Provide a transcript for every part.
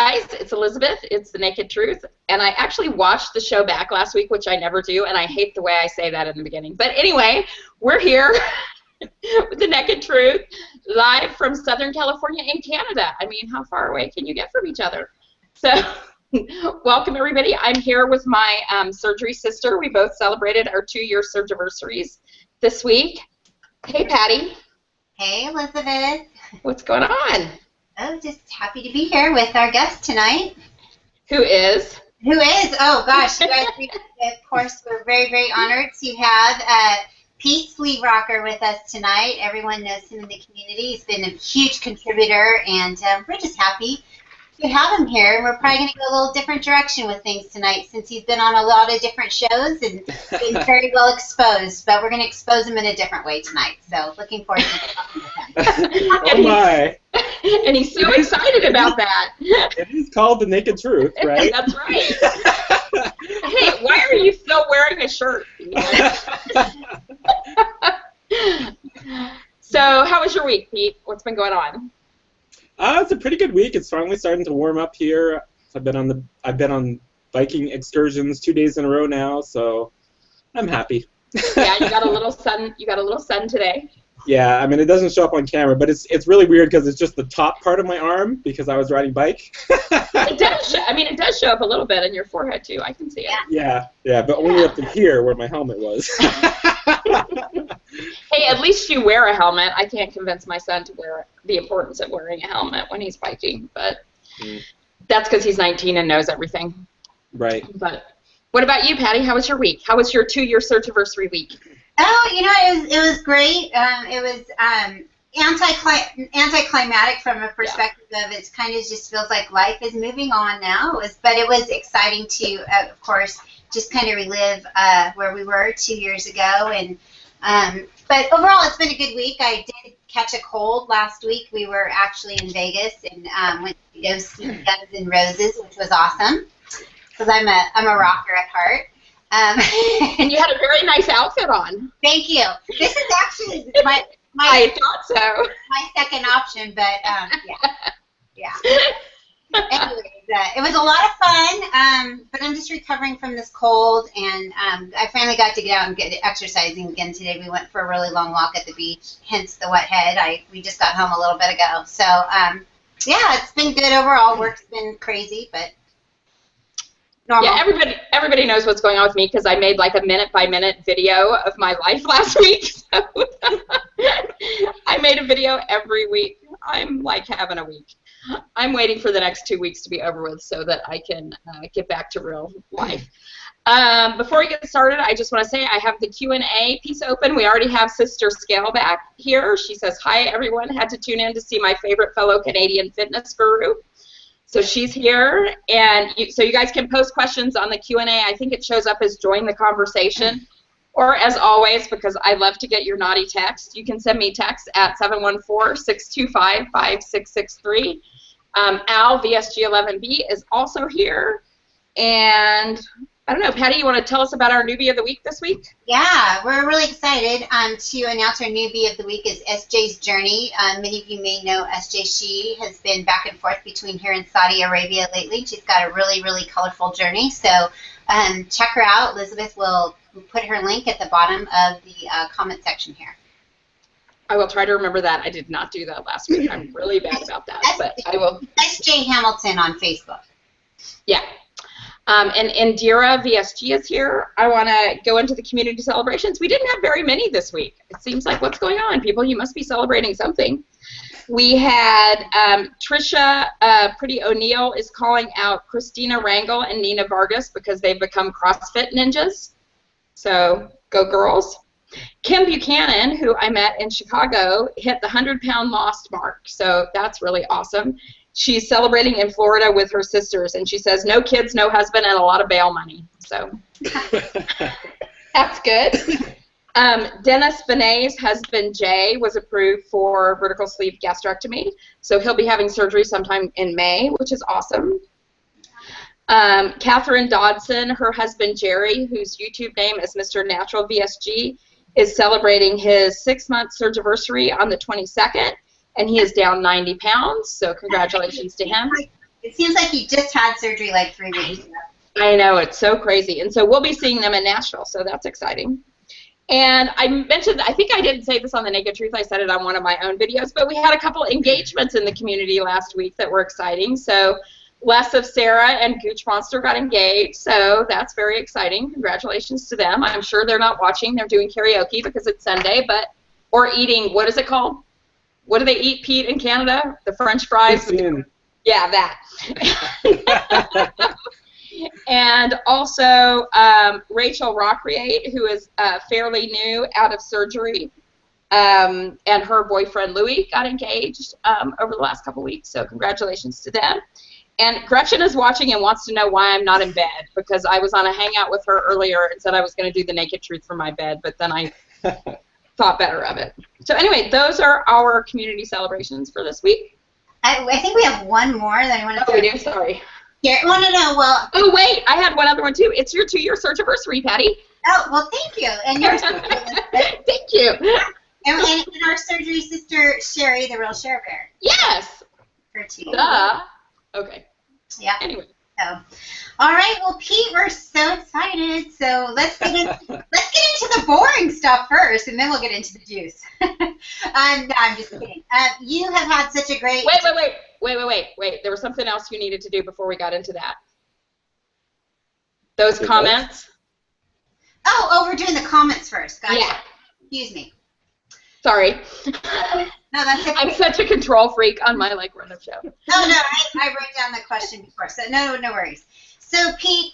guys, it's Elizabeth. It's The Naked Truth. And I actually watched the show back last week, which I never do, and I hate the way I say that in the beginning. But anyway, we're here with The Naked Truth, live from Southern California in Canada. I mean, how far away can you get from each other? So, welcome, everybody. I'm here with my surgery sister. We both celebrated our 2-year surgiversaries this week. Hey, Patty. Hey, Elizabeth. What's going on? Oh, just happy to be here with our guest tonight. Who is? Oh, gosh. You guys, of course, we're very, very honored to have Pete Sleeverocker with us tonight. Everyone knows him in the community. He's been a huge contributor, and we're just happy to have him here. We're probably going to go a little different direction with things tonight since he's been on a lot of different shows and been very well exposed, but we're going to expose him in a different way tonight. So looking forward to talking with him. Oh, my. And he's so excited about that. It is called The Naked Truth, right? That's right. Hey, why are you still wearing a shirt? So, how was your week, Pete? What's been going on? It's a pretty good week. It's finally starting to warm up here. I've been on biking excursions 2 days in a row now, so I'm happy. Yeah, you got a little sun. You got a little sun today. Yeah, I mean, it doesn't show up on camera, but it's really weird because it's just the top part of my arm because I was riding bike. It does. It does show up a little bit in your forehead too. I can see it. Yeah, but only up to here where my helmet was. Hey, at least you wear a helmet. I can't convince my son to wear the importance of wearing a helmet when he's biking, but that's because he's 19 and knows everything. Right. But what about you, Patty? How was your week? How was your 2-year surgiversary week? Oh, it was great. It was anticlimactic from a perspective of it kind of just feels like life is moving on now. But it was exciting to, of course, just kind of relive where we were 2 years ago. And but overall, it's been a good week. I did catch a cold last week. We were actually in Vegas and went to go see Guns N' Roses, which was awesome because I'm a rocker at heart. And you had a very nice outfit on. Thank you. This is actually my I thought so. My second option, but yeah. Anyways, it was a lot of fun, but I'm just recovering from this cold, and I finally got to get out and get exercising again today. We went for a really long walk at the beach, hence the wet head. We just got home a little bit ago. So, yeah, it's been good overall. Work's been crazy, but normal. Yeah, everybody knows what's going on with me because I made like a minute-by-minute video of my life last week. So I made a video every week. I'm like having a week. I'm waiting for the next 2 weeks to be over with so that I can get back to real life. Before we get started, I just want to say I have the Q&A piece open. We already have Sister Scaleback here. She says, hi, everyone. Had to tune in to see my favorite fellow Canadian fitness guru. So she's here, and so you guys can post questions on the Q&A. I think it shows up as join the conversation. Or as always, because I love to get your naughty text, you can send me text at 714-625-5663. Al, VSG11B, is also here. And I don't know, Patty, you want to tell us about our newbie of the week this week? Yeah, we're really excited to announce our newbie of the week is SJ's Journey. Many of you may know SJ. She has been back and forth between here and Saudi Arabia lately. She's got a really, really colorful journey. So check her out. Elizabeth will put her link at the bottom of the comment section here. I will try to remember that. I did not do that last week. I'm really bad about that, but I will. SJ Hamilton on Facebook. Yeah. And Indira VSG is here. I want to go into the community celebrations. We didn't have very many this week. It seems like, what's going on, people? You must be celebrating something. We had Trisha Pretty O'Neill is calling out Christina Rangel and Nina Vargas because they've become CrossFit ninjas. So go girls. Kim Buchanan, who I met in Chicago, hit the 100-pound lost mark. So that's really awesome. She's celebrating in Florida with her sisters, and she says no kids, no husband, and a lot of bail money. So that's good. Dennis Benet's husband, Jay, was approved for vertical sleeve gastrectomy, so he'll be having surgery sometime in May, which is awesome. Catherine Dodson, her husband, Jerry, whose YouTube name is Mr. Natural VSG, is celebrating his 6-month surgiversary on the 22nd. And he is down 90 pounds, so congratulations to him. It seems like he just had surgery like 3 weeks ago. I know, it's so crazy. And so we'll be seeing them in Nashville, so that's exciting. And I mentioned, I think I didn't say this on The Naked Truth, I said it on one of my own videos, but we had a couple engagements in the community last week that were exciting. So Les of Sarah and Gooch Monster got engaged, so that's very exciting. Congratulations to them. I'm sure they're not watching. They're doing karaoke because it's Sunday, or eating, what is it called? What do they eat, Pete, in Canada? The French fries? Yeah, that. And also Rachel Rockriate, who is fairly new out of surgery, and her boyfriend Louis got engaged over the last couple weeks, so congratulations to them. And Gretchen is watching and wants to know why I'm not in bed, because I was on a hangout with her earlier and said I was going to do The Naked Truth from my bed, but then I thought better of it. So anyway, those are our community celebrations for this week. I think we have one more that I want to. Oh, we do. Sorry. Here, well, no. Well. Oh wait, I had one other one too. It's your 2-year search anniversary, Patty. Oh well, thank you. And yours. Thank you. And our surgery sister Sherry, the real Cher Bear. Yes. Her too. Duh. Okay. Yeah. Anyway. So, all right. Well, Pete, we're so excited. So let's get into the boring stuff first, and then we'll get into the juice. No, I'm just kidding. You have had such a great. Wait. There was something else you needed to do before we got into that. Those comments. Oh, we're doing the comments first. Gotcha. Yeah. Excuse me. Sorry. No, that's okay. I'm such a control freak on my run-up show. No, I wrote down the question before, so no worries. So Pete,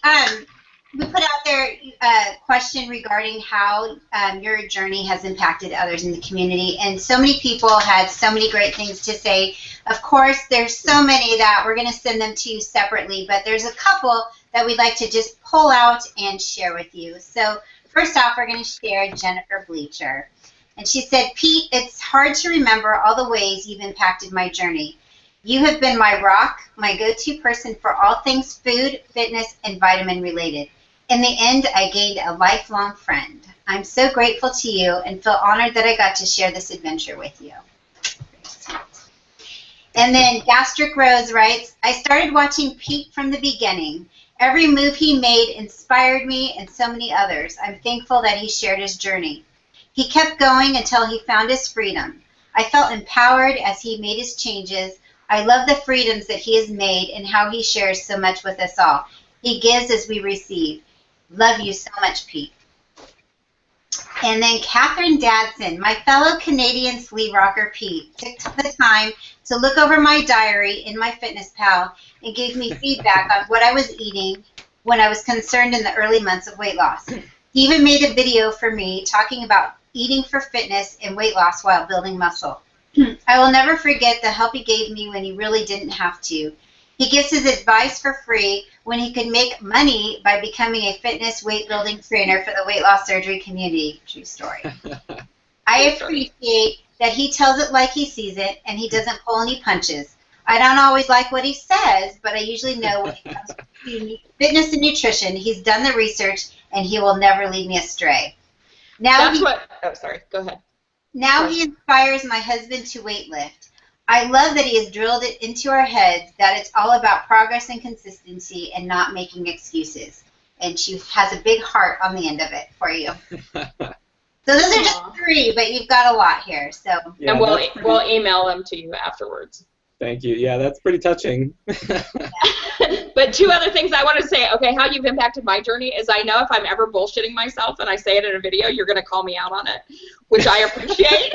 we put out there a question regarding how your journey has impacted others in the community, and so many people had so many great things to say. Of course, there's so many that we're going to send them to you separately, but there's a couple that we'd like to just pull out and share with you. So first off, we're going to share Jennifer Bleacher. And she said, Pete, it's hard to remember all the ways you've impacted my journey. You have been my rock, my go-to person for all things food, fitness, and vitamin related. In the end, I gained a lifelong friend. I'm so grateful to you and feel honored that I got to share this adventure with you. And then Gastric Rose writes, I started watching Pete from the beginning. Every move he made inspired me and so many others. I'm thankful that he shared his journey. He kept going until he found his freedom. I felt empowered as he made his changes. I love the freedoms that he has made and how he shares so much with us all. He gives as we receive. Love you so much, Pete. And then Catherine Dadson, my fellow Canadian sleeve rocker Pete, took the time to look over my diary in MyFitnessPal and gave me feedback on what I was eating when I was concerned in the early months of weight loss. He even made a video for me talking about eating for fitness and weight loss while building muscle. I will never forget the help he gave me when he really didn't have to. He gives his advice for free when he could make money by becoming a fitness weight building trainer for the weight loss surgery community. True story. I appreciate that he tells it like he sees it and he doesn't pull any punches. I don't always like what he says, but I usually know when it comes to fitness and nutrition, he's done the research and he will never lead me astray. Now Go ahead. Now he inspires my husband to weightlift. I love that he has drilled it into our heads that it's all about progress and consistency and not making excuses. And she has a big heart on the end of it for you. So those are just 3, but you've got a lot here. So yeah, and we'll email them to you afterwards. Thank you. Yeah, that's pretty touching. But 2 other things I want to say. Okay, how you've impacted my journey is I know if I'm ever bullshitting myself and I say it in a video, you're going to call me out on it, which I appreciate.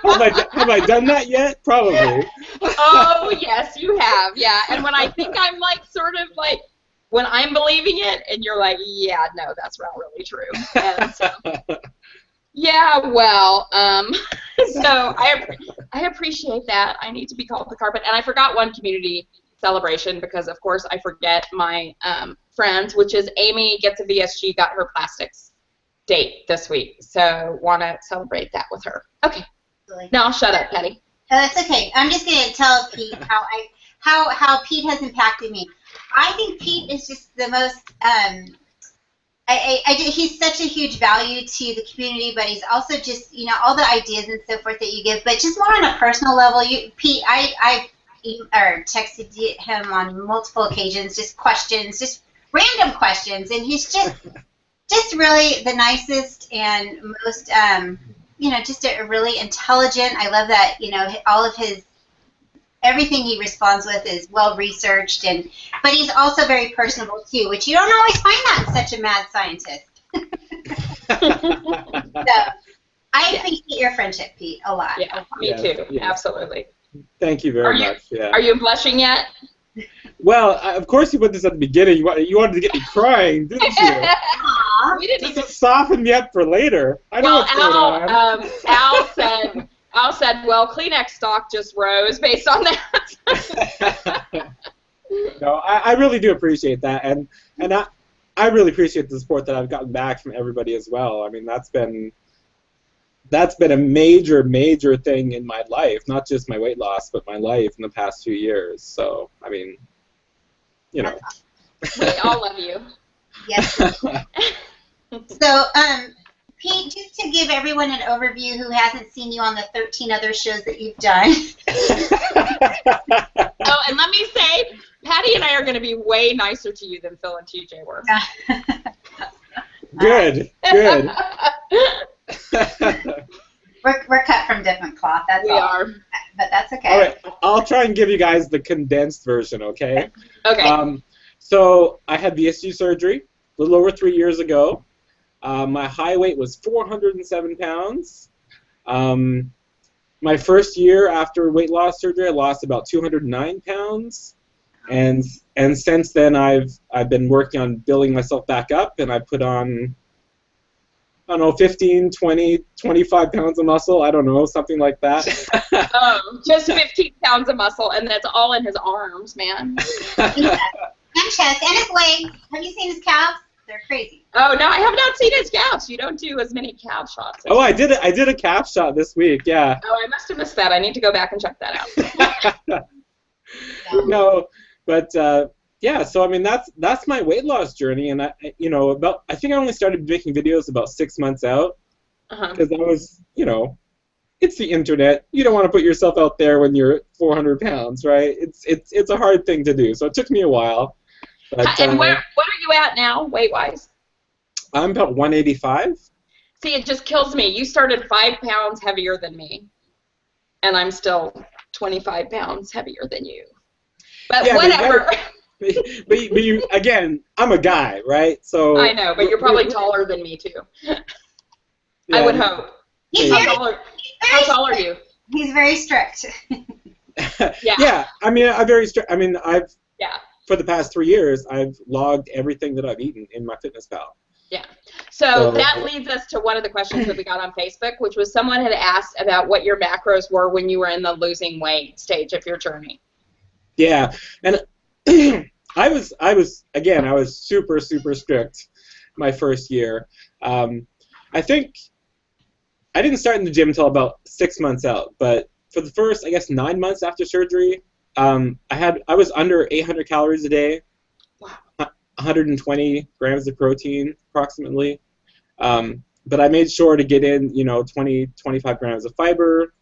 Have I done that yet? Probably. Oh, yes, you have. Yeah, and when I think I'm when I'm believing it and you're like, yeah, no, that's not really true. And so, yeah, well, so I appreciate that. I need to be called the carpet. And I forgot one community celebration because, of course, I forget my friends, which is Amy gets a VSG, got her plastics date this week. So want to celebrate that with her. Okay. Now I'll shut up, Patty. Oh, that's okay. I'm just going to tell Pete how Pete has impacted me. I think Pete is just the most he's such a huge value to the community, but he's also just, all the ideas and so forth that you give, but just more on a personal level. Pete, or texted him on multiple occasions, just questions, just random questions, and he's just really the nicest and most, just a really intelligent. I love that, all of his, everything he responds with is well researched, but he's also very personable too, which you don't always find that in such a mad scientist. So I appreciate your friendship, Pete, a lot. Yeah, me too. Yes. Absolutely. Thank you very much. Yeah. Are you blushing yet? Well, of course you put this at the beginning. You wanted to get me crying, didn't you? Aww. We didn't even soften me up for later. I know what's going on. Al said, well, Kleenex stock just rose based on that. No, I really do appreciate that, and I really appreciate the support that I've gotten back from everybody as well. I mean, that's been a major thing in my life, not just my weight loss, but my life in the past few years. So, I mean, We all love you. Yes. So, Pete, just to give everyone an overview who hasn't seen you on the 13 other shows that you've done. Oh, and let me say, Patty and I are going to be way nicer to you than Phil and TJ were. Good. We're cut from different cloth, that's all. We are. But that's okay. All right, I'll try and give you guys the condensed version, okay? Okay. So I had VSG surgery a little over 3 years ago. My high weight was 407 pounds. My first year after weight loss surgery, I lost about 209 pounds. And since then, I've been working on building myself back up, and I put on, I don't know, 15, 20, 25 pounds of muscle. I don't know, something like that. Just 15 pounds of muscle, and that's all in his arms, man. And chest, and his legs. Have you seen his calves? They're crazy. Oh, no, I have not seen his calves. You don't do as many calf shots. I did a calf shot this week, yeah. Oh, I must have missed that. I need to go back and check that out. No, but yeah, so I mean that's my weight loss journey, and I think I only started making videos about 6 months out, because I was, it's the internet. You don't want to put yourself out there when you're 400 pounds, right? It's a hard thing to do, so it took me a while. But, and what are you at now, weight-wise? I'm about 185. See, it just kills me. You started 5 pounds heavier than me, and I'm still 25 pounds heavier than you. But yeah, whatever. But you, again, I'm a guy, right? So I know, but you're probably taller than me too. Yeah. I would hope. How tall are you? He's very strict. Yeah. I mean, I'm very strict. I mean, Yeah. For the past 3 years, I've logged everything that I've eaten in MyFitnessPal. Yeah. So that leads us to one of the questions that we got on Facebook, which was someone had asked about what your macros were when you were in the losing weight stage of your journey. Yeah, and I was super strict my first year. I think I didn't start in the gym until about 6 months out, but for the first, I guess, 9 months after surgery, I was under 800 calories a day. Wow. 120 grams of protein approximately, but I made sure to get in 20, 25 grams of fiber,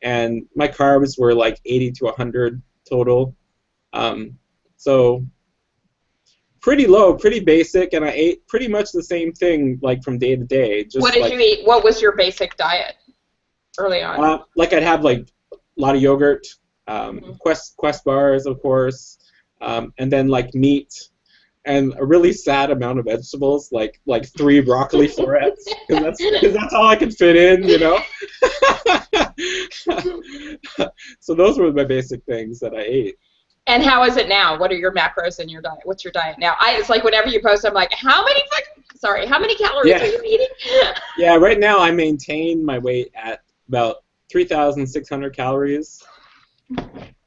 and my carbs were like 80 to 100 total, so pretty low, pretty basic, and I ate pretty much the same thing like from day to day. What did you eat? What was your basic diet early on? Like I'd have like a lot of yogurt, Quest bars, of course, and then like meat, and a really sad amount of vegetables, like 3 broccoli florets, because that's all I could fit in, So those were my basic things that I ate. And how is it now? What are your macros in your diet? What's your diet now? It's like whenever you post, I'm like, how many calories are you eating? Yeah, right now I maintain my weight at about 3,600 calories.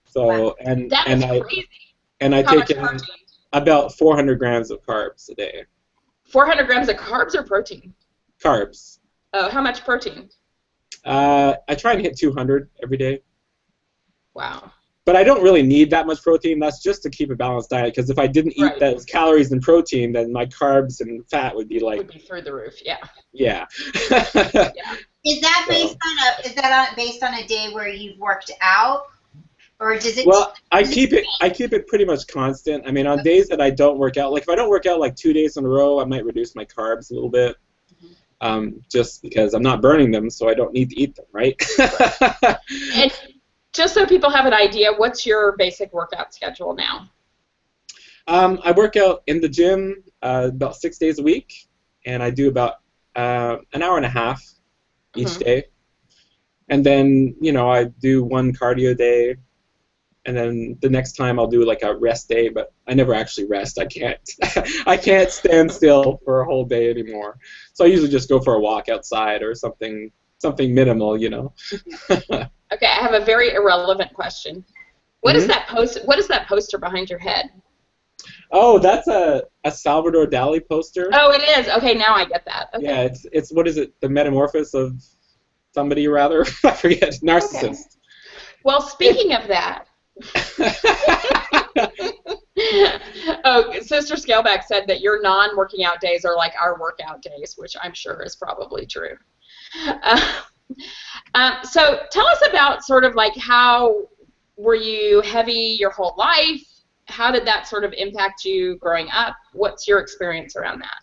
So wow. That is crazy. And I take in about 400 grams of carbs a day. 400 grams of carbs or protein? Carbs. Oh, how much protein? I try and hit 200 every day. Wow. But I don't really need that much protein. That's just to keep a balanced diet, because if I didn't eat those calories and protein, then my carbs and fat would be like... Would be through the roof, yeah. Yeah. Is that based on a day where you've worked out? or does it? Well, I keep it pretty much constant. I mean, on days that I don't work out, like if I don't work out like 2 days in a row, I might reduce my carbs a little bit, just because I'm not burning them, so I don't need to eat them, right? And just so people have an idea, what's your basic workout schedule now? I work out in the gym about 6 days a week, and I do about an hour and a half each day. And then, you know, I do one cardio day, and then the next time I'll do like a rest day, but I never actually rest. I can't I can't stand still for a whole day anymore. So I usually just go for a walk outside or something minimal, you know. Okay, I have a very irrelevant question. What is that poster behind your head? Oh, that's a Salvador Dali poster. Oh, it is. Okay, now I get that. Okay. Yeah, it's what is it? The Metamorphosis of somebody or other? I forget. Narcissist. Okay. Well, speaking of that, oh, Sister Scaleback said that your non-working out days are like our workout days, which I'm sure is probably true. So tell us about sort of like how were you heavy your whole life? How did that sort of impact you growing up? What's your experience around that?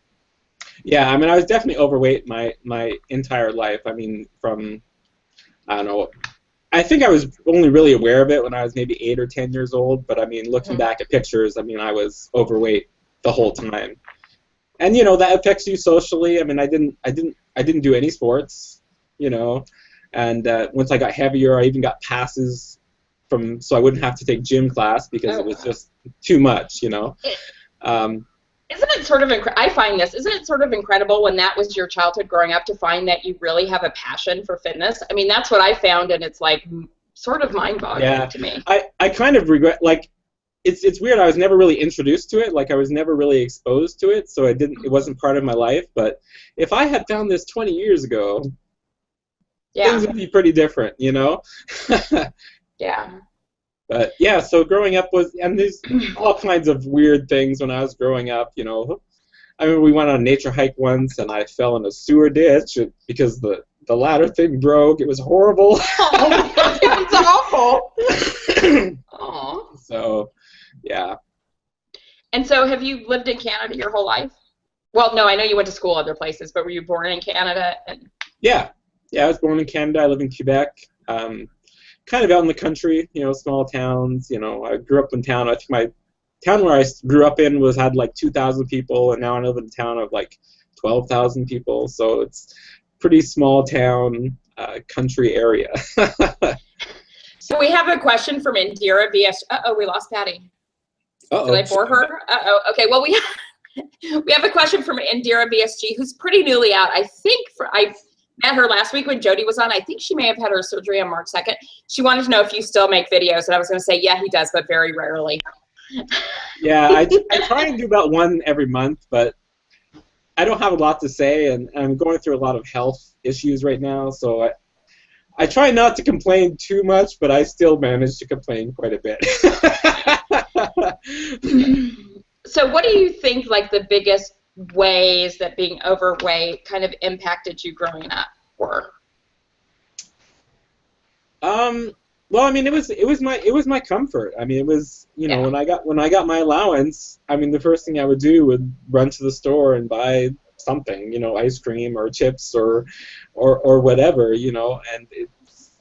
Yeah, I mean, I was definitely overweight my entire life. I mean, from, I don't know, I think I was only really aware of it when I was maybe 8 or 10 years old, but I mean, looking back at pictures, I mean, I was overweight the whole time. And, you know, that affects you socially. I mean, I didn't do any sports, you know, and once I got heavier, I even got passes so I wouldn't have to take gym class because it was just too much, you know. Isn't it sort of I find this, isn't it sort of incredible when that was your childhood growing up to find that you really have a passion for fitness? I mean, that's what I found, and it's like sort of mind-boggling to me. I kind of regret, like, it's weird. I was never really introduced to it. Like, I was never really exposed to it, so it wasn't part of my life. But if I had found this 20 years ago, things would be pretty different, you know? Yeah. But yeah, so growing up and there's all kinds of weird things when I was growing up, you know. I remember we went on a nature hike once and I fell in a sewer ditch because the ladder thing broke. It was horrible. It's awful. Aww. So, yeah. And so have you lived in Canada your whole life? Well, no, I know you went to school other places, but were you born in Canada? Yeah, I was born in Canada. I live in Quebec. Kind of out in the country, you know, small towns. You know, I grew up in town. I think my town where I grew up in had like 2,000 people, and now I live in a town of like 12,000 people. So it's pretty small town, country area. So we have a question from Indira VS. Uh-oh, we lost Patty. Did I bore her? Uh-oh. Okay, well, we have a question from Indira VSG, who's pretty newly out. I think I met her last week when Jody was on. I think she may have had her surgery on March 2nd. She wanted to know if you still make videos, and I was going to say, yeah, he does, but very rarely. Yeah, I try and do about one every month, but I don't have a lot to say, and I'm going through a lot of health issues right now, so I try not to complain too much, but I still manage to complain quite a bit. So what do you think, like, the biggest ways that being overweight kind of impacted you growing up were? Well, I mean, it was my comfort. I mean, it was, you know, when I got my allowance, I mean, the first thing I would do would run to the store and buy something, you know, ice cream or chips or whatever, you know, and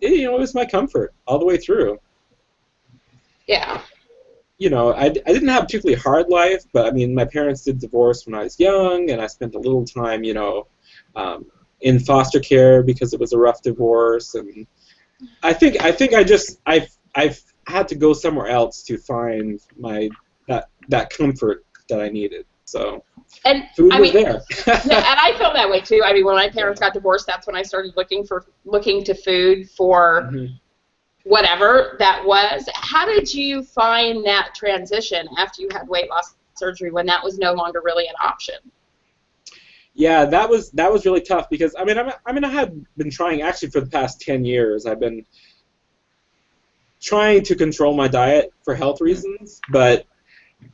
it was my comfort all the way through. Yeah. You know, I didn't have a particularly hard life, but I mean, my parents did divorce when I was young, and I spent a little time, you know, in foster care because it was a rough divorce, and I think I've had to go somewhere else to find that comfort that I needed. So food was there. Yeah, and I feel that way too. I mean, when my parents got divorced, that's when I started looking to food for. Mm-hmm. Whatever that was. How did you find that transition after you had weight loss surgery when that was no longer really an option? Yeah, that was really tough because I had been trying actually for the past 10 years. I've been trying to control my diet for health reasons, but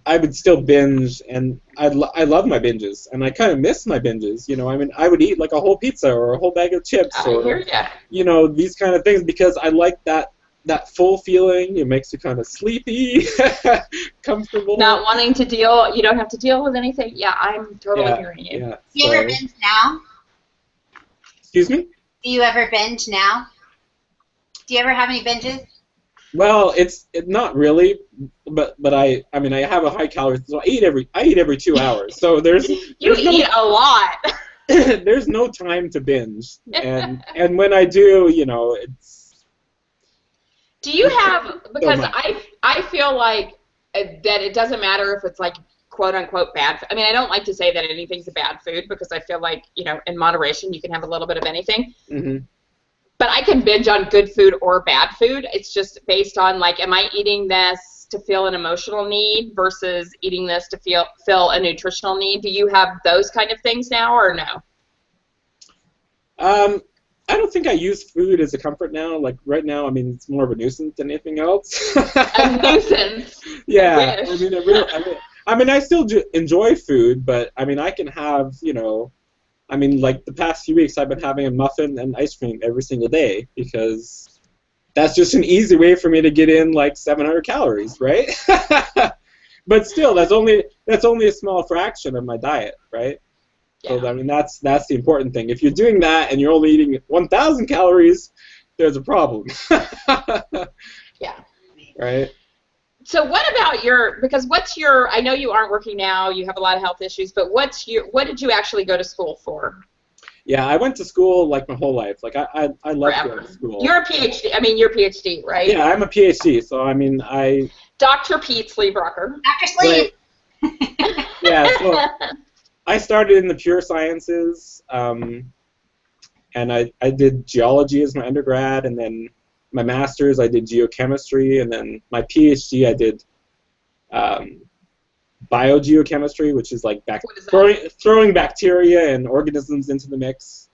I would still binge, and I love my binges, and I kind of miss my binges. You know, I mean, I would eat like a whole pizza or a whole bag of chips, or you know, these kind of things because I like that that full feeling. It makes you kind of sleepy, comfortable. Not wanting to deal, you don't have to deal with anything. Yeah, I'm totally hearing you. Yeah. Do you ever binge now? Excuse me? Do you ever binge now? Do you ever have any binges? Well, it's not really, but I mean I have a high calorie, so I eat every 2 hours. So there's You there's no, eat a lot. there's no time to binge, and when I do, it's. Do you have, because much. I feel like that it doesn't matter if it's like quote unquote bad. I mean, I don't like to say that anything's a bad food because I feel like, in moderation you can have a little bit of anything. Mm-hmm. But I can binge on good food or bad food. It's just based on, like, am I eating this to feel an emotional need versus eating this to fill a nutritional need? Do you have those kind of things now or no? I don't think I use food as a comfort now. Like right now, I mean, it's more of a nuisance than anything else. A nuisance. Yeah, I wish. I still enjoy food, but I mean, I can have, like the past few weeks, I've been having a muffin and ice cream every single day because that's just an easy way for me to get in like 700 calories, right? But still, that's only a small fraction of my diet, right? Yeah. So I mean, that's the important thing. If you're doing that and you're only eating 1,000 calories, there's a problem. Yeah. Right. So what about I know you aren't working now, you have a lot of health issues, but what did you actually go to school for? Yeah, I went to school like my whole life. Like I love going to school. You're a PhD, right? Yeah, I'm a PhD, so I mean Dr. Pete Sleebrocker. Dr. Sleeve. Yeah, so I started in the pure sciences, and I did geology as my undergrad, and then my master's I did geochemistry, and then my PhD I did biogeochemistry, which is like throwing bacteria and organisms into the mix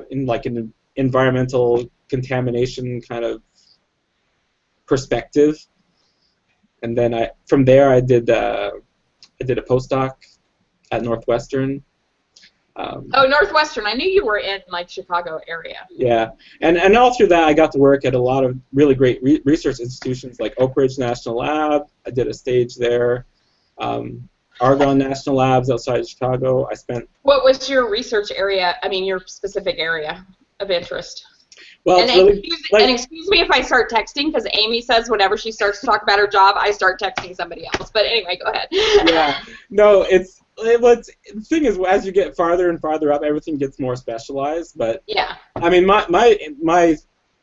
in like an environmental contamination kind of perspective. And then from there I did a postdoc at Northwestern. Northwestern. I knew you were in like Chicago area. Yeah, and all through that I got to work at a lot of really great research institutions like Oak Ridge National Lab. I did a stage there. Argonne National Labs outside of Chicago. What was your research area? I mean, your specific area of interest. Well, and excuse me if I start texting, because Amy says whenever she starts to talk about her job, I start texting somebody else. But anyway, go ahead. Yeah, no, the thing is, as you get farther and farther up, everything gets more specialized. But yeah, I mean, my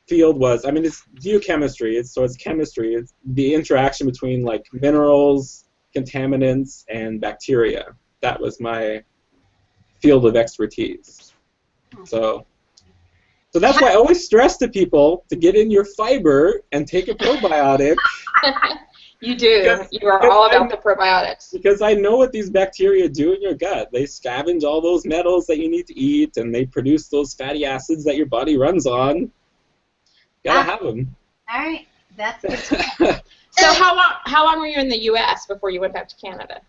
field was, I mean, it's geochemistry. It's chemistry. It's the interaction between like minerals, contaminants, and bacteria. That was my field of expertise. So that's why I always stress to people to get in your fiber and take a probiotic. You do. You are all about the probiotics. Because I know what these bacteria do in your gut. They scavenge all those metals that you need to eat, and they produce those fatty acids that your body runs on. Gotta have them. All right, that's good. So how long were you in the U.S. before you went back to Canada?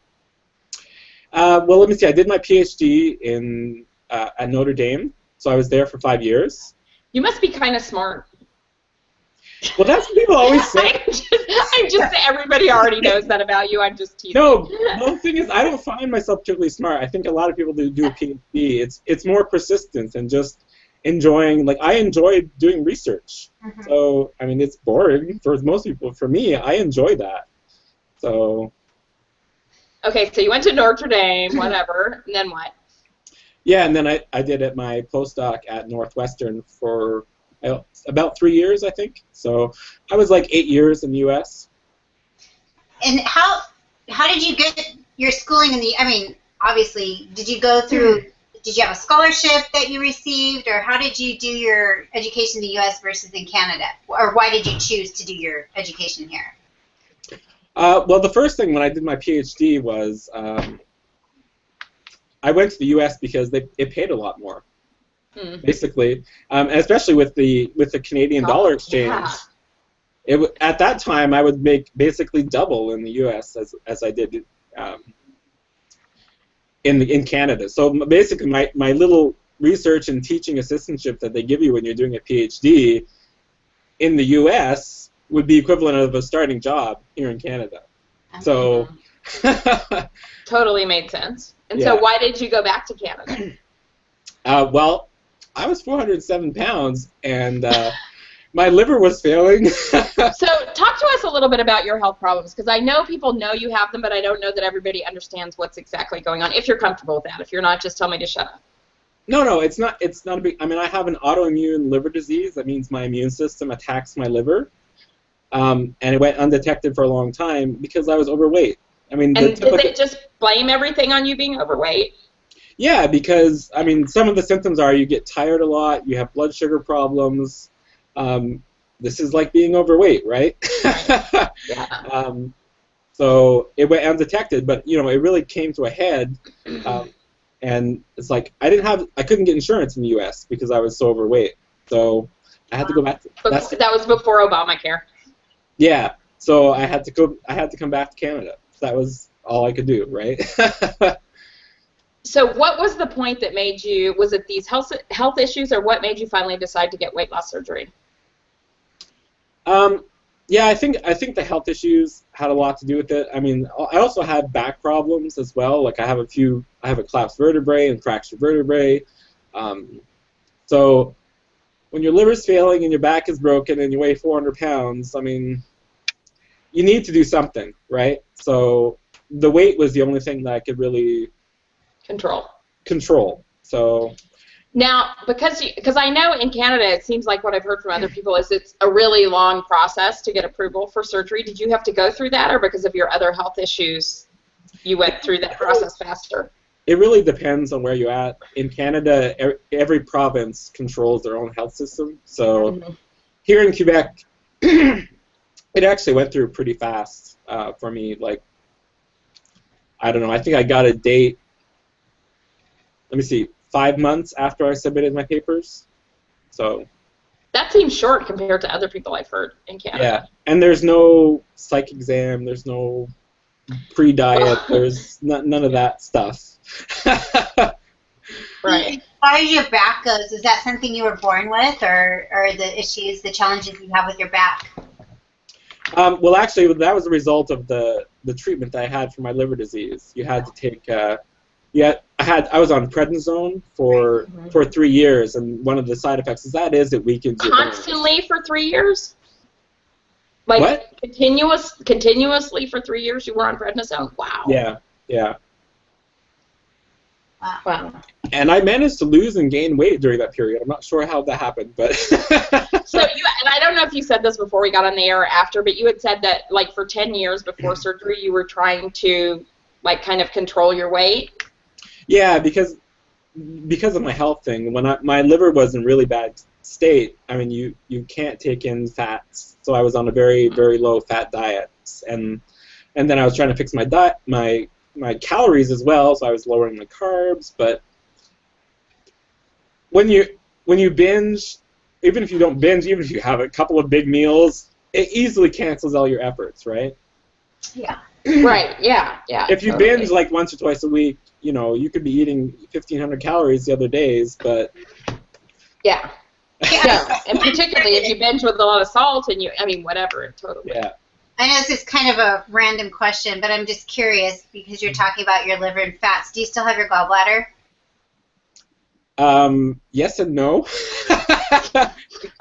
Well, let me see. I did my PhD at Notre Dame, so I was there for 5 years. You must be kind of smart. Well, that's what people always say. I'm just everybody already knows that about you. I'm just teasing. No, the thing is, I don't find myself particularly smart. I think a lot of people do a PhD. It's more persistence and just enjoying. Like, I enjoy doing research. Mm-hmm. So, I mean, it's boring for most people. For me, I enjoy that. So. Okay, so you went to Notre Dame, whatever, and then what? Yeah, and then I did my postdoc at Northwestern for about 3 years, I think. So I was like 8 years in the U.S. And how did you get your schooling in the? I mean, obviously, did you go through? Did you have a scholarship that you received, or how did you do your education in the U.S. versus in Canada, or why did you choose to do your education here? Well, the first thing when I did my PhD was I went to the U.S. because it paid a lot more. Basically, especially with the Canadian dollar exchange. Yeah. At that time, I would make basically double in the U.S. as I did in Canada. So basically, my little research and teaching assistantship that they give you when you're doing a PhD in the U.S. would be equivalent of a starting job here in Canada. So totally made sense. And Yeah. so why did you go back to Canada? well, I was 407 pounds, and my liver was failing. So talk to us a little bit about your health problems, because I know people know you have them, but I don't know that everybody understands what's exactly going on. If you're comfortable with that, if you're not, just tell me to shut up. No, it's not a big. I mean, I have an autoimmune liver disease. That means my immune system attacks my liver, and it went undetected for a long time because I was overweight. I mean, And did they just blame everything on you being overweight? Yeah, because I mean, some of the symptoms are you get tired a lot, you have blood sugar problems. This is like being overweight, right? Yeah. So it went undetected, but it really came to a head, and it's like I couldn't get insurance in the U.S. because I was so overweight. So I had to go back. That was before Obamacare. Yeah. So I had to come back to Canada. That was all I could do, right? So what was the point that made you, was it these health issues, or what made you finally decide to get weight loss surgery? Yeah, I think the health issues had a lot to do with it. I mean, I also had back problems as well. Like I have a collapsed vertebrae and fractured vertebrae. So when your liver's failing and your back is broken and you weigh 400 pounds, I mean, you need to do something, right? So the weight was the only thing that I could really control. So now, because I know in Canada, it seems like what I've heard from other people is it's a really long process to get approval for surgery. Did you have to go through that, or because of your other health issues, you went through that process faster? It really depends on where you're at. In Canada, every province controls their own health system. So here in Quebec, it actually went through pretty fast for me. Like, I don't know, I think I got a date, let me see, 5 months after I submitted my papers. So that seems short compared to other people I've heard in Canada. Yeah, and there's no psych exam, there's no pre-diet, there's none of that stuff. As Right. far as your back goes, is that something you were born with, or the issues, the challenges you have with your back? Well, actually, that was a result of the treatment that I had for my liver disease. You had to take, I was on prednisone for 3 years, and one of the side effects is it weakens your bones. Constantly for 3 years? Like what? Continuously for 3 years you were on prednisone? Wow. Yeah. Wow. And I managed to lose and gain weight during that period. I'm not sure how that happened, but So and I don't know if you said this before we got on the air or after, but you had said that like for 10 years before surgery you were trying to like kind of control your weight. Yeah, because of my health thing. When my liver was in really bad state, I mean, you can't take in fats, so I was on a very, very low fat diet, and then I was trying to fix my diet, my calories as well, so I was lowering my carbs. But when you binge, even if you don't binge, even if you have a couple of big meals, it easily cancels all your efforts, right? Yeah. Right. Yeah. If you binge like once or twice a week, you could be eating 1,500 calories the other days, but yeah. And particularly if you binge with a lot of salt and whatever, totally. Yeah. I know this is kind of a random question, but I'm just curious because you're talking about your liver and fats. Do you still have your gallbladder? Yes and no.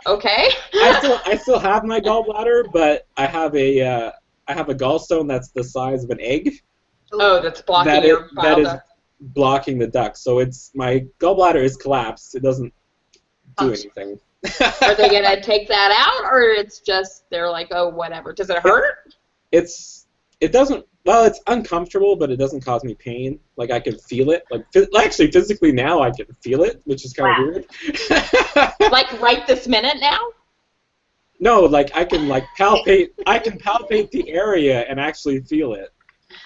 Okay. I still have my gallbladder, but I have a gallstone that's the size of an egg. Oh, that's blocking your bile duct. Blocking the duct. So my gallbladder is collapsed. It doesn't do anything. Are they gonna take that out, or it's just they're like, oh, whatever? Does it hurt? It doesn't. Well, it's uncomfortable, but it doesn't cause me pain. Like I can feel it. Like actually, physically now, I can feel it, which is kind of weird. Like right this minute now? No, like I can palpate. I can palpate the area and actually feel it.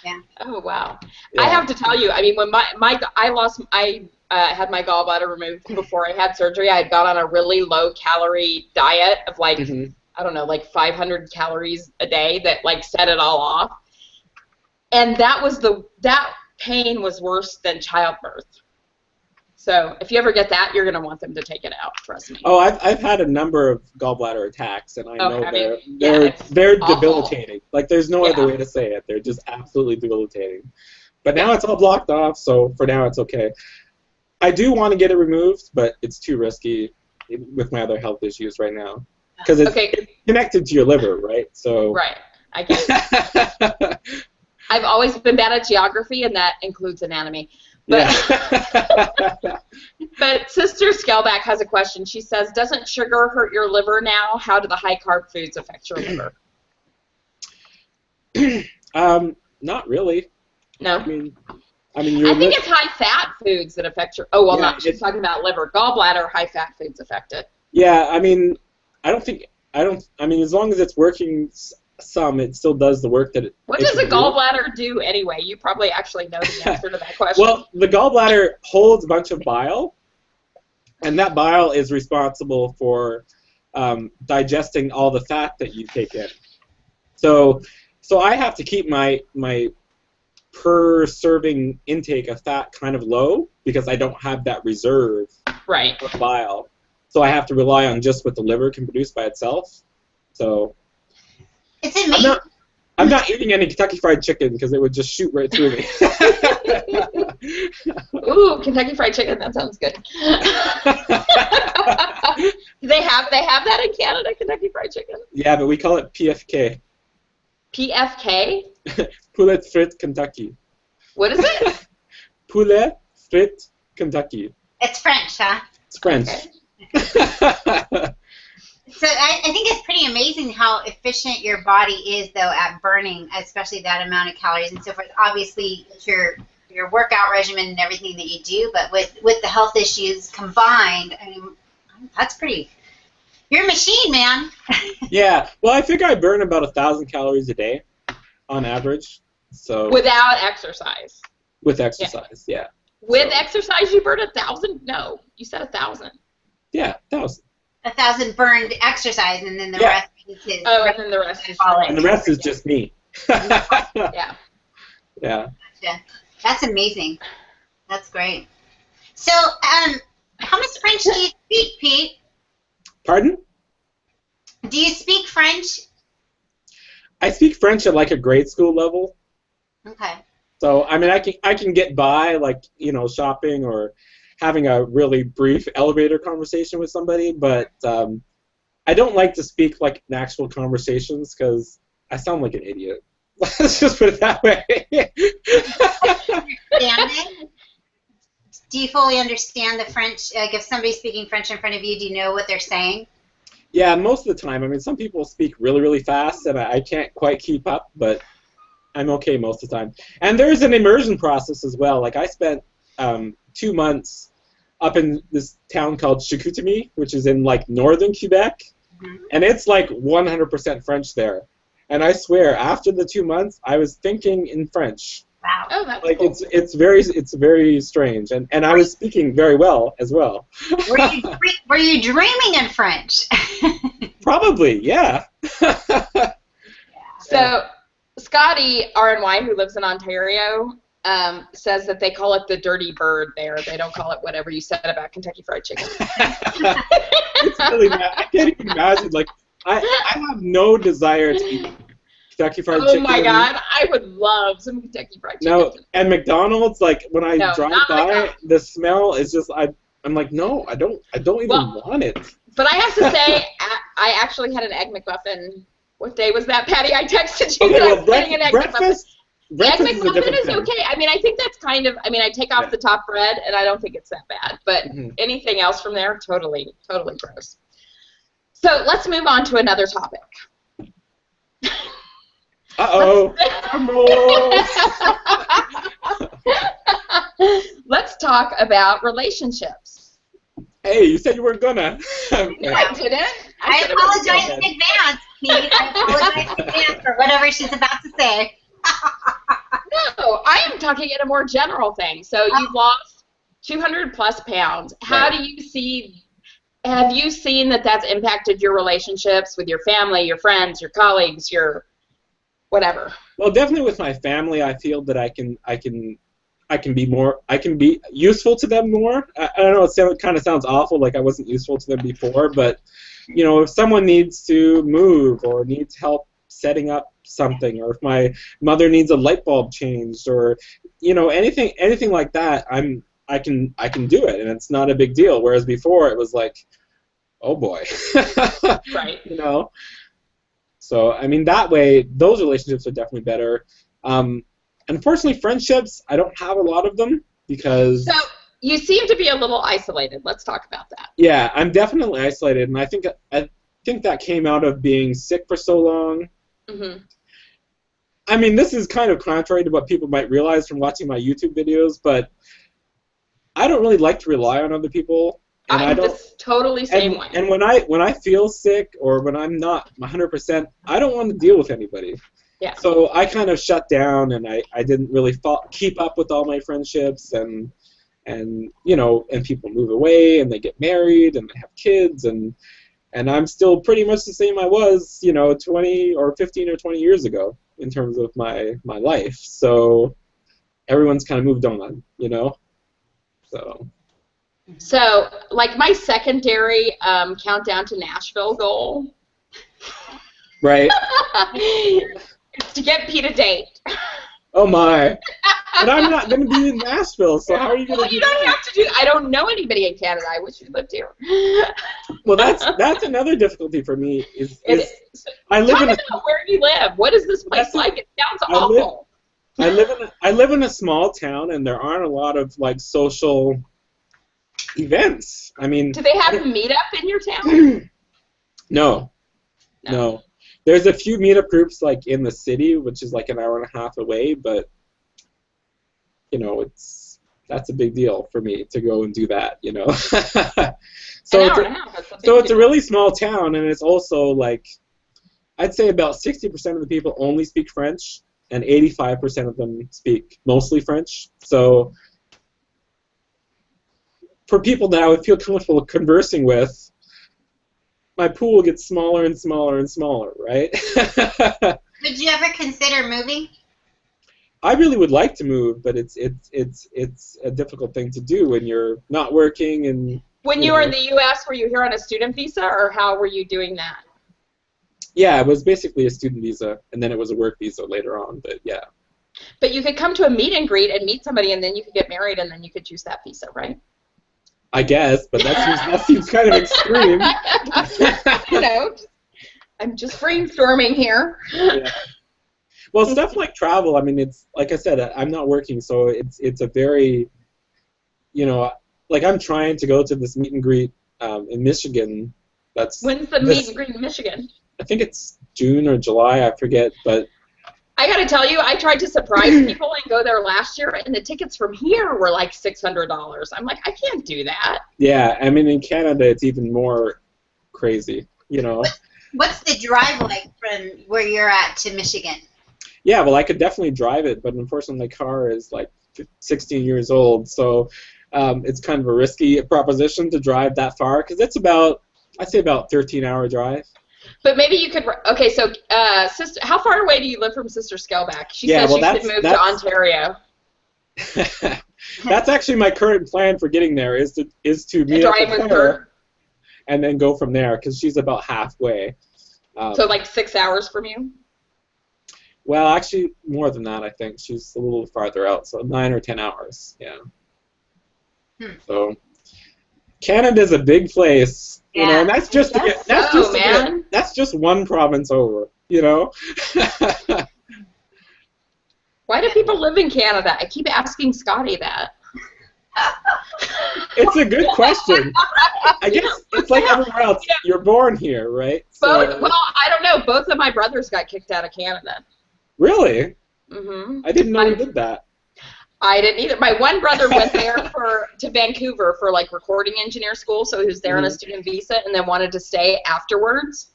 Yeah. Oh wow. Yeah. I have to tell you, I mean, when I had my gallbladder removed before I had surgery, I had gone on a really low calorie diet of like I don't know, like 500 calories a day that like set it all off. And that pain was worse than childbirth. So if you ever get that, you're going to want them to take it out. Trust me. Oh, I've had a number of gallbladder attacks, and I know it's they're awful. debilitating. Like there's no other way to say it. They're just absolutely debilitating. But now it's all blocked off, so for now it's okay. I do want to get it removed, but it's too risky with my other health issues right now because it's connected to your liver, right? So right, I get it. I've always been bad at geography, and that includes anatomy. But, yeah. But Sister Scaleback has a question. She says, doesn't sugar hurt your liver now? How do the high-carb foods affect your liver? Not really. No? I mean, I think it's high-fat foods that affect your... Oh, well, not. She's talking about liver. Gallbladder, high-fat foods affect it. Yeah, I mean, I mean, as long as it's working some, it still does the work that it... What does a gallbladder do anyway? You probably actually know the answer to that question. Well, the gallbladder holds a bunch of bile, and that bile is responsible for digesting all the fat that you take in. So I have to keep my per serving intake of fat kind of low because I don't have that reserve of bile. So I have to rely on just what the liver can produce by itself. So it's amazing. I'm not eating any Kentucky Fried Chicken because it would just shoot right through me. Ooh, Kentucky Fried Chicken, that sounds good. They have that in Canada, Kentucky Fried Chicken? Yeah, but we call it PFK. PFK? Poulet Frit Kentucky. What is it? Poulet Frit Kentucky. It's French, huh? It's French. Okay. So I think it's pretty amazing how efficient your body is, though, at burning, especially that amount of calories and so forth. Obviously, it's your workout regimen and everything that you do, but with the health issues combined, I mean, that's pretty... You're a machine, man. Yeah. Well, I think I burn about 1,000 calories a day on average. So without exercise. With exercise, yeah. With exercise, you burn 1,000? No, you said 1,000. Yeah, 1,000. 1,000 burned exercise, and then the rest is his. Oh, and then the rest is and the rest is just me. Yeah. Yeah. Gotcha. That's amazing. That's great. So, how much French do you speak, Pete? Pardon? Do you speak French? I speak French at like a grade school level. Okay. So I mean, I can get by like shopping or having a really brief elevator conversation with somebody, but I don't like to speak like in actual conversations because I sound like an idiot. Let's just put it that way. Do you fully understand the French? Like if somebody's speaking French in front of you, do you know what they're saying? Yeah, most of the time. I mean, some people speak really, really fast, and I can't quite keep up, but I'm okay most of the time. And there's an immersion process as well. Like I spent 2 months up in this town called Chicoutimi, which is in like northern Quebec, and it's like 100% French there. And I swear, after the 2 months, I was thinking in French. Wow. Oh, that's like cool. it's very strange, and I was speaking very well as well. Were you dreaming in French? Probably, yeah. So Scotty RNY, who lives in Ontario, says that they call it the dirty bird there. They don't call it whatever you said about Kentucky Fried Chicken. It's really bad. I can't even imagine. Like I have no desire to eat Kentucky Fried Chicken. Oh my God, I would love some Kentucky Fried Chicken. No, and McDonald's, like when I drive by, McDonald's. the smell is just I'm like, no, I don't even want it. But I have to say, I actually had an Egg McMuffin. What day was that, Patty? I texted you. Okay, that I well, was getting an Egg breakfast Egg is a McMuffin different is thing. okay. I mean, I think that's kind of, I take off the top bread, and I don't think it's that bad. But anything else from there, totally gross. So let's move on to another topic. Uh-oh. Let's talk about relationships. Hey, you said you weren't gonna. I didn't. I apologize in advance, Pete. I apologize in advance for whatever she's about to say. No, I am talking in a more general thing. So you've lost 200 plus pounds. How do you see, have you seen that that's impacted your relationships with your family, your friends, your colleagues, your whatever? Well, definitely with my family, I feel that I I can be useful to them more. I don't know, it kind of sounds awful, like I wasn't useful to them before, but if someone needs to move or needs help setting up something, or if my mother needs a light bulb changed, or anything like that, I can do it, and it's not a big deal. Whereas before it was like, oh boy, Right. So I mean, that way those relationships are definitely better. Unfortunately, friendships, I don't have a lot of them because. So you seem to be a little isolated. Let's talk about that. Yeah, I'm definitely isolated, and I think that came out of being sick for so long. Mm-hmm. I mean, this is kind of contrary to what people might realize from watching my YouTube videos, but I don't really like to rely on other people, and I'm this totally same way. And when I feel sick or when I'm not 100%, I don't want to deal with anybody. Yeah. So I kind of shut down, and I didn't really keep up with all my friendships, and people move away and they get married and they have kids, and I'm still pretty much the same I was 20 or 15 or 20 years ago in terms of my life. So everyone's kind of moved on, So like my secondary countdown to Nashville goal, right? is to get Pete a date. Oh my. But I'm not going to be in Nashville, so how are you going to do that? You don't have to do. I don't know anybody in Canada. I wish you lived here. Well, that's another difficulty for me. I live in where you live. What is this place like? It sounds awful. I live in a small town, and there aren't a lot of like social events. I mean, do they have a meetup in your town? No. There's a few meetup groups like in the city, which is like an hour and a half away, but that's a big deal for me to go and do that, So it's a really small town, and it's also like, I'd say about 60% of the people only speak French, and 85% of them speak mostly French. So for people that I would feel comfortable conversing with, my pool gets smaller and smaller and smaller, right? Would you ever consider moving? I really would like to move, but it's a difficult thing to do when you're not working and. When you were in the U.S., were you here on a student visa, or how were you doing that? Yeah, it was basically a student visa, and then it was a work visa later on. But yeah. But you could come to a meet and greet and meet somebody, and then you could get married, and then you could choose that visa, right? I guess, but that seems kind of extreme. I'm just brainstorming here. Yeah. Well, stuff like travel, I mean, it's like I said, I'm not working, so it's a very, like I'm trying to go to this meet and greet in Michigan. When's the meet and greet in Michigan? I think it's June or July, I forget, but. I gotta tell you, I tried to surprise people and go there last year, and the tickets from here were like $600. I'm like, I can't do that. Yeah, I mean, in Canada, it's even more crazy, What's the drive like from where you're at to Michigan? Yeah, well, I could definitely drive it, but unfortunately, my car is like 16 years old, so it's kind of a risky proposition to drive that far, because it's I'd say about 13-hour drive. But maybe you could. Okay, so sister, how far away do you live from Sister Skelback? She said she could move to Ontario. That's actually my current plan for getting there is to meet up with her and then go from there, because she's about halfway. So like 6 hours from you? Well, actually, more than that, I think. She's a little farther out, so 9 or 10 hours, yeah. So Canada's a big place, and that's just that's just one province over, Why do people live in Canada? I keep asking Scotty that. It's a good question. I guess it's like everywhere else. You're born here, right? Well, I don't know. Both of my brothers got kicked out of Canada. Really? Mm-hmm. I didn't know you did that. I didn't either. My one brother went there to Vancouver for like recording engineer school, so he was there on a student visa and then wanted to stay afterwards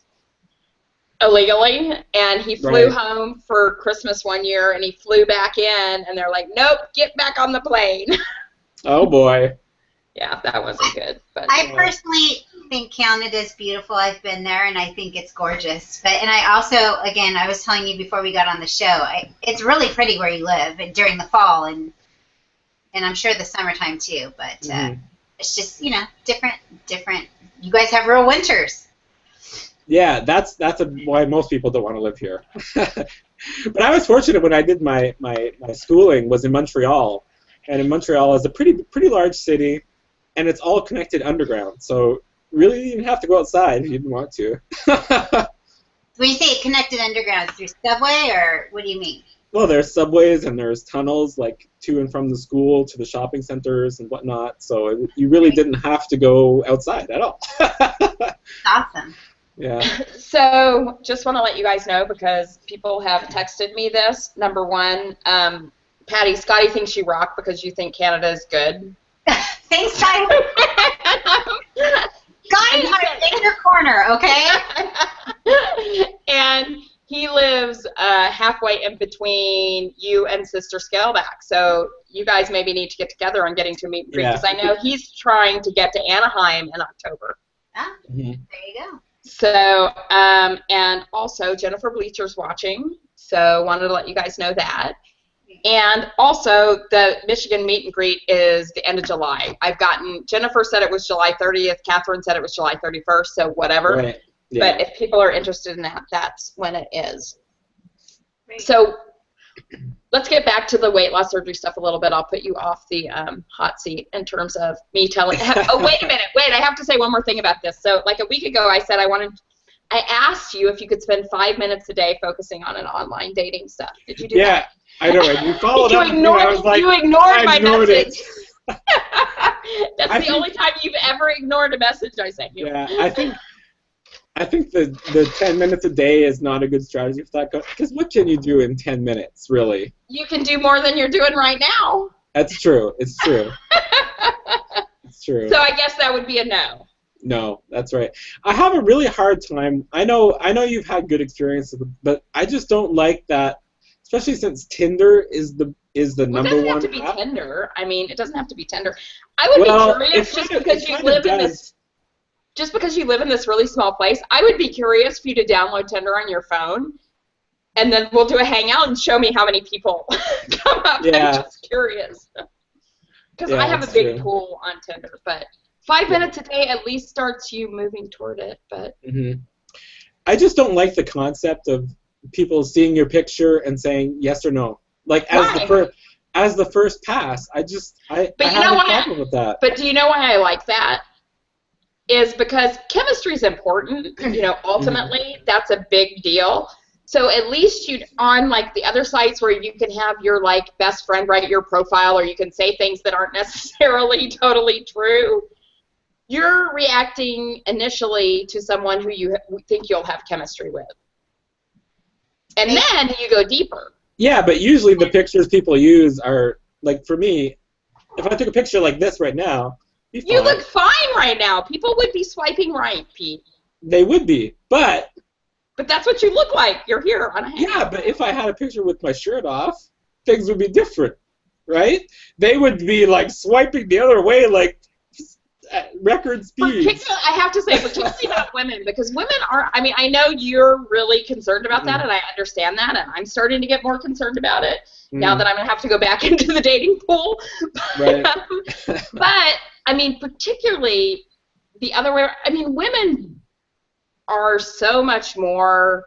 illegally, and he flew home for Christmas one year, and he flew back in, and they're like, nope, get back on the plane. Oh boy. Yeah, that wasn't good. But I personally think Canada's beautiful. I've been there, and I think it's gorgeous. And I also, again, I was telling you before we got on the show, it's really pretty where you live during the fall, and and I'm sure the summertime too. But it's just different. You guys have real winters. Yeah, that's why most people don't want to live here. But I was fortunate when I did my schooling was in Montreal, and in Montreal is a pretty large city, and it's all connected underground. So really, you didn't have to go outside if you didn't want to. When you say connected underground, through subway, or what do you mean? Well, there's subways and there's tunnels like to and from the school to the shopping centers and whatnot. So you really didn't have to go outside at all. Awesome. Yeah. So just want to let you guys know, because people have texted me this. Number one, Patty, Scotty thinks you rock because you think Canada is good. Thanks, Tyler. Scotty, I'm in your corner, okay? And he lives halfway in between you and Sister Scaleback. So you guys maybe need to get together on getting to a meet and greet, because I know he's trying to get to Anaheim in October. Ah, there you go. So, and also Jennifer Bleacher's watching, so wanted to let you guys know that. And also, the Michigan meet and greet is the end of July. Jennifer said it was July 30th, Catherine said it was July 31st, so whatever. Right. Yeah. But if people are interested in that, that's when it is. Right. So let's get back to the weight loss surgery stuff a little bit. I'll put you off the hot seat in terms of me telling. Oh, wait a minute. Wait, I have to say one more thing about this. So like a week ago, I said I asked you if you could spend 5 minutes a day focusing on an online dating stuff. Did you do that? Yeah, I know. Right? You followed up. You ignored my message. It. That's the only time you've ever ignored a message I sent you. Yeah, I think the 10 minutes a day is not a good strategy for that, because what can you do in 10 minutes, really? You can do more than you're doing right now. That's true. It's true. It's true. So I guess that would be a no. No, that's right. I have a really hard time. I know you've had good experiences, but I just don't like that, especially since Tinder is the number one. It doesn't have to be Tinder. I mean, it doesn't have to be Tinder. I would be curious just because you live in this. Just because you live in this really small place, I would be curious for you to download Tinder on your phone, and then we'll do a hangout and show me how many people come up. Yeah. I'm just curious. Because I have a big pool on Tinder, but 5 minutes a day at least starts you moving toward it. But I just don't like the concept of people seeing your picture and saying yes or no. Like as the first pass, I have a problem with that. But do you know why I like that? Is because chemistry is important, ultimately, that's a big deal. So at least on like the other sites where you can have your like best friend write your profile, or you can say things that aren't necessarily totally true, you're reacting initially to someone who you think you'll have chemistry with. And then you go deeper. Yeah, but usually the pictures people use are, like for me, if I took a picture like this right now, you look fine right now. People would be swiping right, Pete. They would be, but that's what you look like. You're here on a hangout. Yeah, but if I had a picture with my shirt off, things would be different, right? They would be like swiping the other way, like at record speed. I have to say, particularly about women, because women are. I mean, I know you're really concerned about that, and I understand that, and I'm starting to get more concerned about it now that I'm gonna have to go back into the dating pool. Right. But I mean, particularly the other way. I mean, women are so much more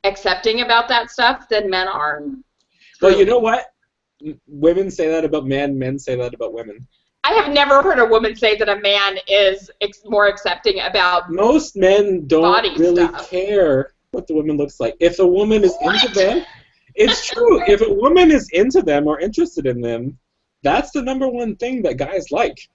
accepting about that stuff than men are. Well, you know what? Women say that about men say that about women. I have never heard a woman say that a man is more accepting about most men don't really care what the woman looks like. If a woman is into them, it's true. If a woman is into them or interested in them, that's the number one thing that guys like.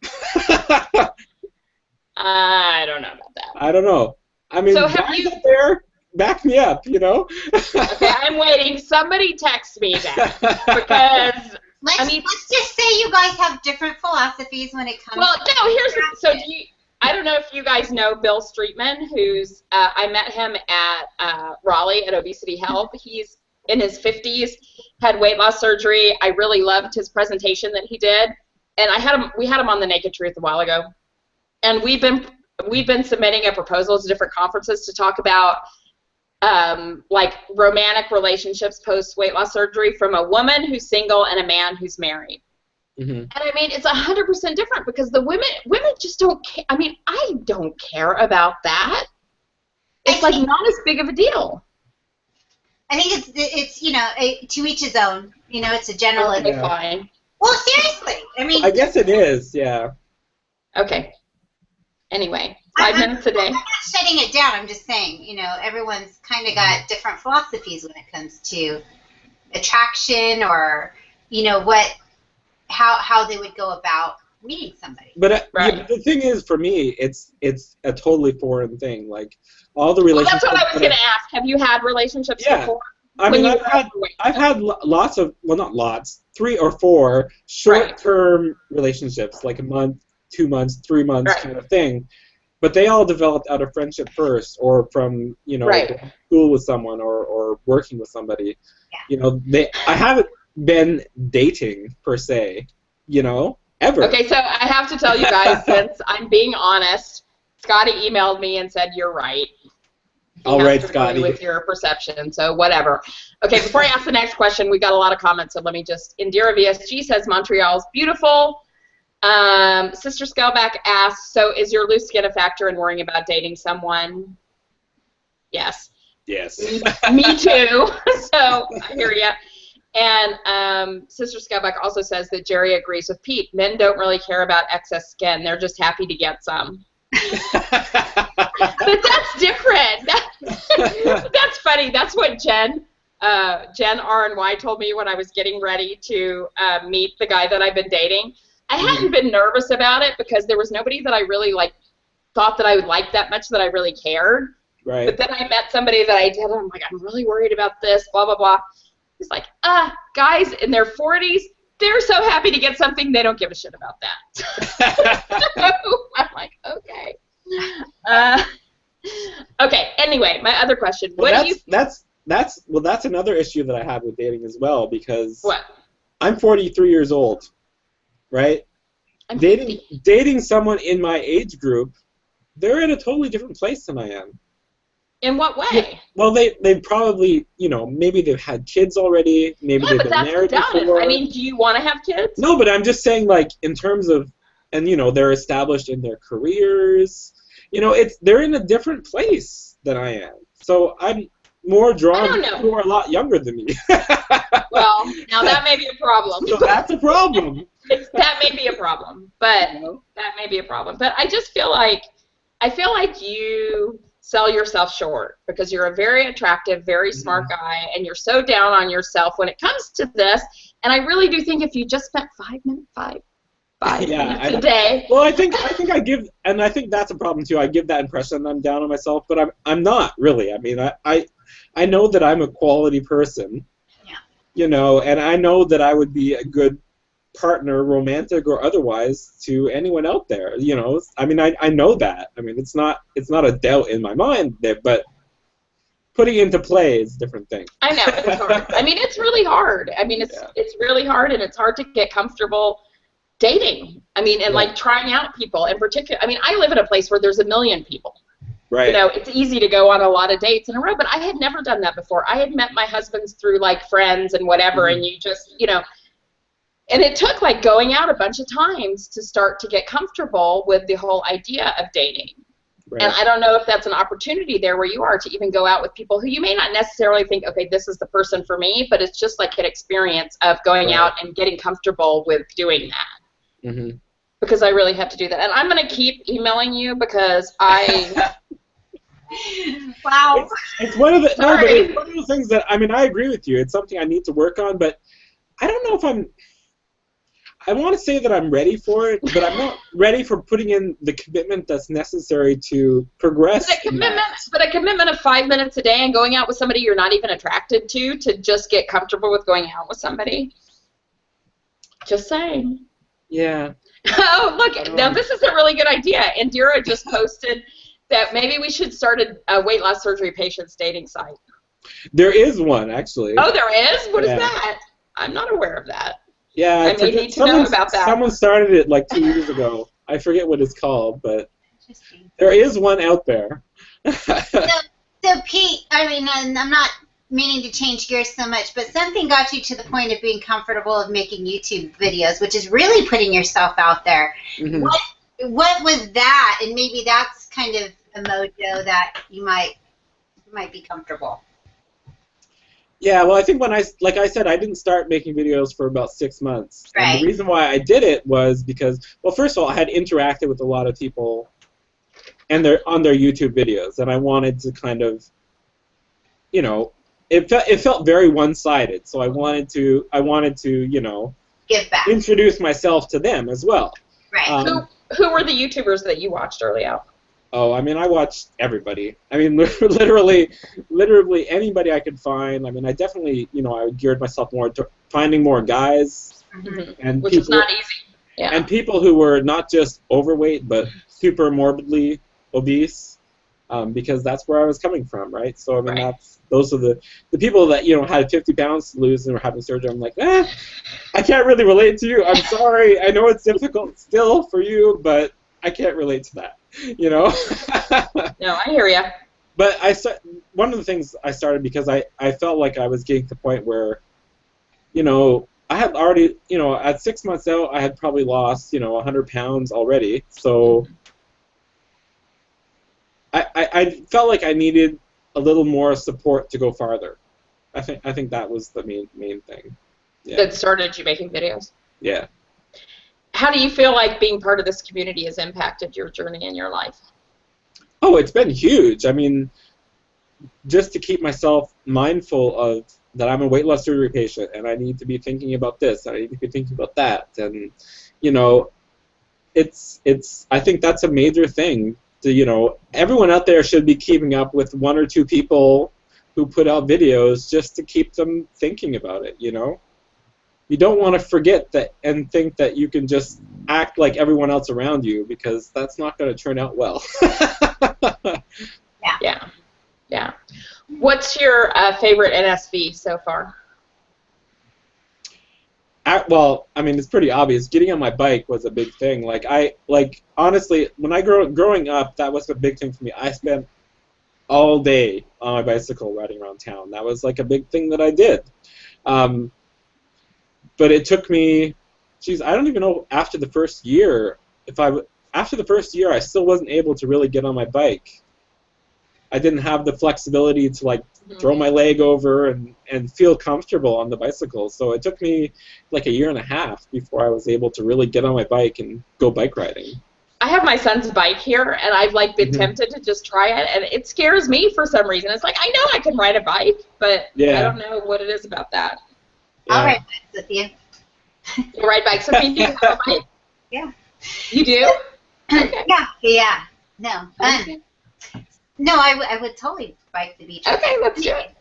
I don't know about that. I don't know. I mean, so guys out there, back me up, Okay, I'm waiting. Somebody text me that, because let's just say you guys have different philosophies when it comes. Well, no. I don't know if you guys know Bill Streetman, who's I met him at Raleigh at Obesity Health. He's in his 50s, had weight loss surgery. I really loved his presentation that he did, and we had him on The Naked Truth a while ago, and we've been submitting a proposal to different conferences to talk about like romantic relationships post weight loss surgery from a woman who's single and a man who's married. Mhm. And I mean, it's 100% different because the women just don't care. I mean, I don't care about that. It's like not as big of a deal. I think it's to each his own. It's a general. Okay, Yeah. fine. Well, seriously, I mean. I guess it is, yeah. Okay. Anyway, 5 minutes a day. I'm not shutting it down. I'm just saying, everyone's kind of got different philosophies when it comes to attraction or, how they would go about meeting somebody. But Right. the thing is, for me, it's a totally foreign thing. Like all the relationships. Well, that's what I was going to ask. Have you had relationships before? I mean, When I've had lots of, well, not lots, 3 or 4 short-term relationships, like a month, 2 months, 3 months kind of thing. But they all developed out of friendship first, or from going to school with someone, or working with somebody. Yeah. I haven't been dating per se, ever. Okay, so I have to tell you guys, since I'm being honest, Scotty emailed me and said you're right. All right, Scotty. With your perception, so whatever. Okay, before I ask the next question, we got a lot of comments, so let me just. Indira VSG says Montreal's beautiful. Sister Scaleback asks, so is your loose skin a factor in worrying about dating someone? Yes. Yes. Me too. So I hear ya. And Sister Scaleback also says that Jerry agrees with Pete. Men don't really care about excess skin. They're just happy to get some. But that's different. That's funny. That's what Jen R&Y told me when I was getting ready to meet the guy that I've been dating. I hadn't been nervous about it because there was nobody that I really thought that I would like that much that I really cared. Right. But then I met somebody that I did, and I'm like, I'm really worried about this, blah, blah, blah. He's like, guys in their 40s, they're so happy to get something, they don't give a shit about that. So I'm like, okay. Okay, anyway, my other question. That's another issue that I have with dating as well, because What? I'm 43 years old, right? I'm Dating someone in my age group, they're in a totally different place than I am. In what way? Well, they probably, maybe they've had kids already, maybe they've been married before. I mean, do you want to have kids? No, but I'm just saying, like, in terms of, and they're established in their careers. They're in a different place than I am. So I'm more drawn to who are a lot younger than me. Well, now that may be a problem. So that's a problem. That may be a problem, but that may be a problem. But I just feel like you sell yourself short because you're a very attractive, very smart guy, and you're so down on yourself when it comes to this. And I really do think if you just spent 5 minutes a day. Well, I think I give, and I think that's a problem too. I give that impression that I'm down on myself, but I'm not really. I mean, I know that I'm a quality person. Yeah. And I know that I would be a good partner, romantic or otherwise, to anyone out there. I mean, I know that. I mean, it's not a doubt in my mind there, but putting it into play is a different thing. I know, it's hard. I mean, it's really hard. I mean, it's really hard, and it's hard to get comfortable dating. I mean, and like trying out people in particular. I mean, I live in a place where there's 1 million people. Right. It's easy to go on a lot of dates in a row, but I had never done that before. I had met my husbands through like friends and whatever, and you just, and it took like going out a bunch of times to start to get comfortable with the whole idea of dating. Right. And I don't know if that's an opportunity there where you are to even go out with people who you may not necessarily think, okay, this is the person for me, but it's just like an experience of going out and getting comfortable with doing that. Mm-hmm. Because I really have to do that. And I'm going to keep emailing you because I... Wow. It's one of the it's one of those things that, I mean, I agree with you. It's something I need to work on, but I don't know if I want to say that I'm ready for it, but I'm not ready for putting in the commitment that's necessary to progress. But a commitment of 5 minutes a day and going out with somebody you're not even attracted to just get comfortable with going out with somebody. Just saying. Yeah. Oh, look, now this is a really good idea. Indira just posted that maybe we should start a weight loss surgery patients dating site. There is one, actually. Oh, there is? What is that? I'm not aware of that. Yeah, I may need to know about that. Someone started it like 2 years ago. I forget what it's called, but there is one out there. So Pete, I mean, and I'm not meaning to change gears so much, but something got you to the point of being comfortable of making YouTube videos, which is really putting yourself out there. Mhm. What was that? And maybe that's kind of a mojo that you might be comfortable. Yeah, well, I think like I said, I didn't start making videos for about 6 months. And Right. the reason why I did it was because, well, first of all, I had interacted with a lot of people and on their YouTube videos, and I wanted to kind of, you know, it felt very one-sided. So I wanted to, you know, Give back. introduce myself to them as well. Right. Who were the YouTubers that you watched early out? Oh, I mean, I watched everybody. I mean, literally anybody I could find. I mean, I definitely, you know, I geared myself more to finding more guys and Which people, is not easy. Yeah. and people who were not just overweight but super morbidly obese, because that's where I was coming from, right? So I mean, Right. those are the people that, you know, had 50 pounds to lose and were having surgery. I'm like, I can't really relate to you. I'm sorry. I know it's difficult still for you, but I can't relate to that. You know. No, I hear you. But one of the things I started because I felt like I was getting to the point where, you know, I had already, you know, at 6 months out, I had probably lost, you know, 100 pounds already. So I felt like I needed a little more support to go farther. I think that was the main thing. Yeah. That started you making videos. Yeah. How do you feel like being part of this community has impacted your journey in your life? Oh, it's been huge. I mean, just to keep myself mindful of that I'm a weight loss surgery patient and I need to be thinking about this, and I need to be thinking about that, and you know, I think that's a major thing. To, you know, everyone out there should be keeping up with 1 or 2 people who put out videos just to keep them thinking about it. You know, you don't want to forget that and think that you can just act like everyone else around you, because that's not going to turn out well. Yeah. What's your favorite NSV so far? Well, I mean, it's pretty obvious. Getting on my bike was a big thing. Honestly, when growing up, that was a big thing for me. I spent all day on my bicycle riding around town. That was like a big thing that I did. But it took me, I don't even know after the first year, after the first year, I still wasn't able to really get on my bike. I didn't have the flexibility to like throw my leg over and feel comfortable on the bicycle. So it took me like a year and a half before I was able to really get on my bike and go bike riding. I have my son's bike here, and I've like been tempted to just try it, and it scares me for some reason. It's like, I know I can ride a bike, but I don't know what it is about that. Yeah. I'll ride bikes with you. You ride bikes with me? Do you have a bike? Yeah. You do? Okay. Yeah. No. Okay. No, I would totally bike the beach. Okay, let's do it.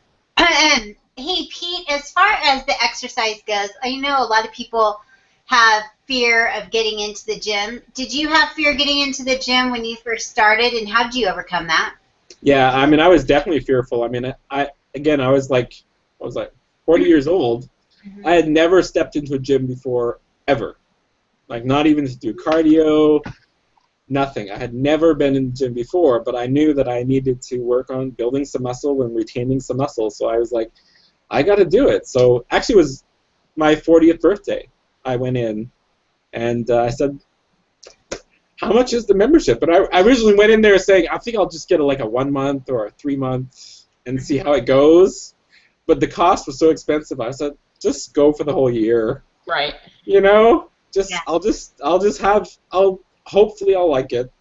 Hey, Pete, as far as the exercise goes, I know a lot of people have fear of getting into the gym. Did you have fear getting into the gym when you first started, and how did you overcome that? Yeah, I mean, I was definitely fearful. I mean, I was like 40 years old. I had never stepped into a gym before, ever. Like, not even to do cardio, nothing. I had never been in the gym before, but I knew that I needed to work on building some muscle and retaining some muscle. So I was like, I got to do it. So actually, it was my 40th birthday. I went in, and I said, how much is the membership? But I originally went in there saying, I think I'll just get a 1 month or a 3 month and see how it goes. But the cost was so expensive. I said, just go for the whole year. Right. You know, Yeah. hopefully I'll like it.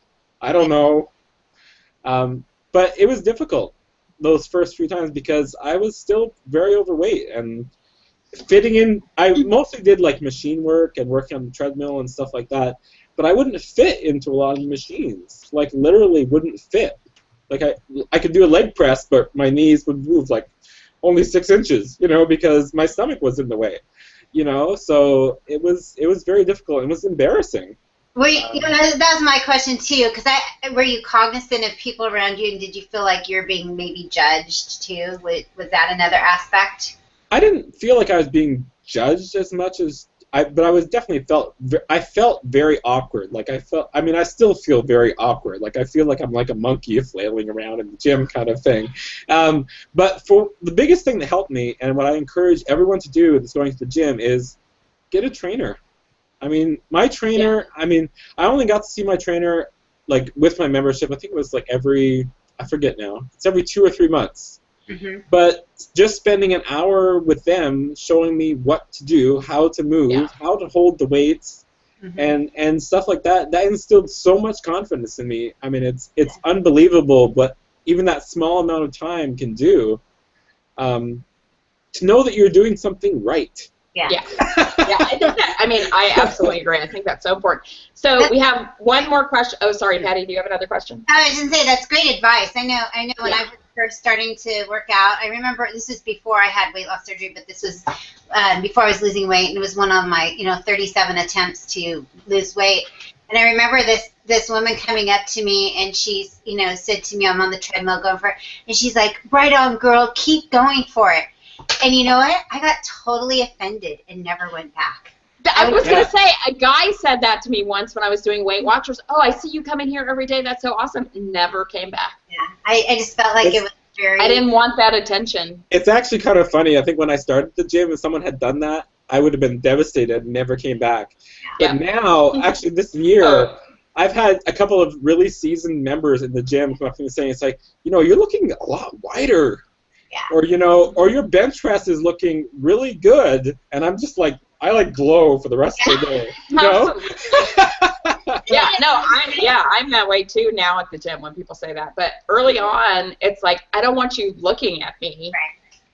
I don't know. But it was difficult those first few times because I was still very overweight and fitting in. I mostly did like machine work and working on the treadmill and stuff like that, but I wouldn't fit into a lot of the machines. Like literally wouldn't fit. Like I could do a leg press, but my knees would move like only 6 inches, you know, because my stomach was in the way, you know. So it was very difficult. It was embarrassing. Were you, that was my question too, because were you cognizant of people around you, and did you feel like you're being maybe judged too? Was that another aspect? I didn't feel like I was being judged as much as but I was definitely I felt very awkward. Like I still feel very awkward. Like I feel like I'm like a monkey flailing around in the gym kind of thing. But for the biggest thing that helped me, and what I encourage everyone to do that's going to the gym, is get a trainer. I mean, my trainer. I mean, I only got to see my trainer like with my membership. I think it was like I forget now. It's every 2 or 3 months. Mm-hmm. But just spending an hour with them, showing me what to do, how to move, how to hold the weights, and stuff like that, that instilled so much confidence in me. I mean, it's unbelievable what even that small amount of time can do. To know that you're doing something right. Yeah. Yeah. I think that, I mean, I absolutely agree. I think that's so important. So we have one more question. Oh, sorry, Patty, do you have another question? I was going to say, that's great advice. I know when I was first starting to work out, I remember this was before I had weight loss surgery, but this was before I was losing weight, and it was one of my 37 attempts to lose weight. And I remember this woman coming up to me, and she said to me, I'm on the treadmill going for it, and she's like, right on, girl, keep going for it. And you know what? I got totally offended and never went back. I was going to say, a guy said that to me once when I was doing Weight Watchers. Oh, I see you coming here every day. That's so awesome. Never came back. Yeah, I just felt like it was very... I didn't want that attention. It's actually kind of funny. I think when I started the gym, if someone had done that, I would have been devastated and never came back. But now, actually this year, I've had a couple of really seasoned members in the gym come up to me saying, it's like, you're looking a lot wider. Yeah. Or your bench press is looking really good, and I'm just like, I like glow for the rest of the day. I'm that way too now at the gym when people say that. But early on, it's like, I don't want you looking at me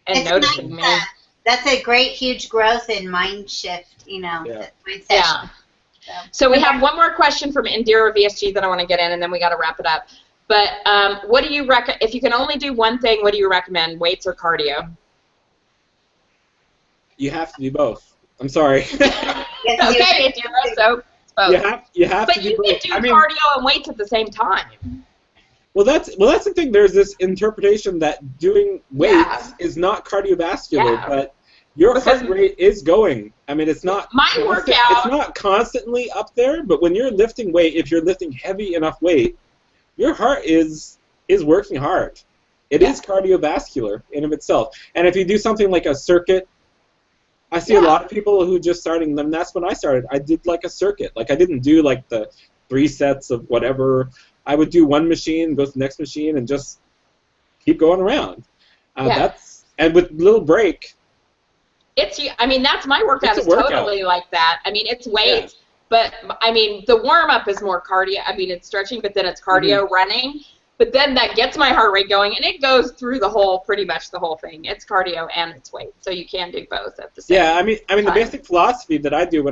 and noticing me. That's a great, huge growth in mind shift, mindset. Yeah. So we have one more question from Indira VSG that I want to get in, and then we got to wrap it up. But what do you recommend? If you can only do one thing, what do you recommend, weights or cardio? You have to do both. I'm sorry. Okay, Indira, so both. You have to do both. But you can do cardio and weights at the same time. Well, that's the thing. There's this interpretation that doing weights is not cardiovascular, but your heart rate is going. I mean, it's not. It's not constantly up there, but when you're lifting weight, if you're lifting heavy enough weight, your heart is working hard. It is cardiovascular in of itself. And if you do something like a circuit, I see a lot of people who just starting them. That's when I started. I did like a circuit. Like I didn't do like the 3 sets of whatever. I would do one machine, go to the next machine, and just keep going around. And with little break. I mean, that's my workout. It's totally like that. I mean, it's weights. Yeah. But, I mean, the warm-up is more cardio. I mean, it's stretching, but then it's cardio running. But then that gets my heart rate going, and it goes through pretty much the whole thing. It's cardio and it's weight, so you can do both at the same time. Yeah, I mean, the basic philosophy that I do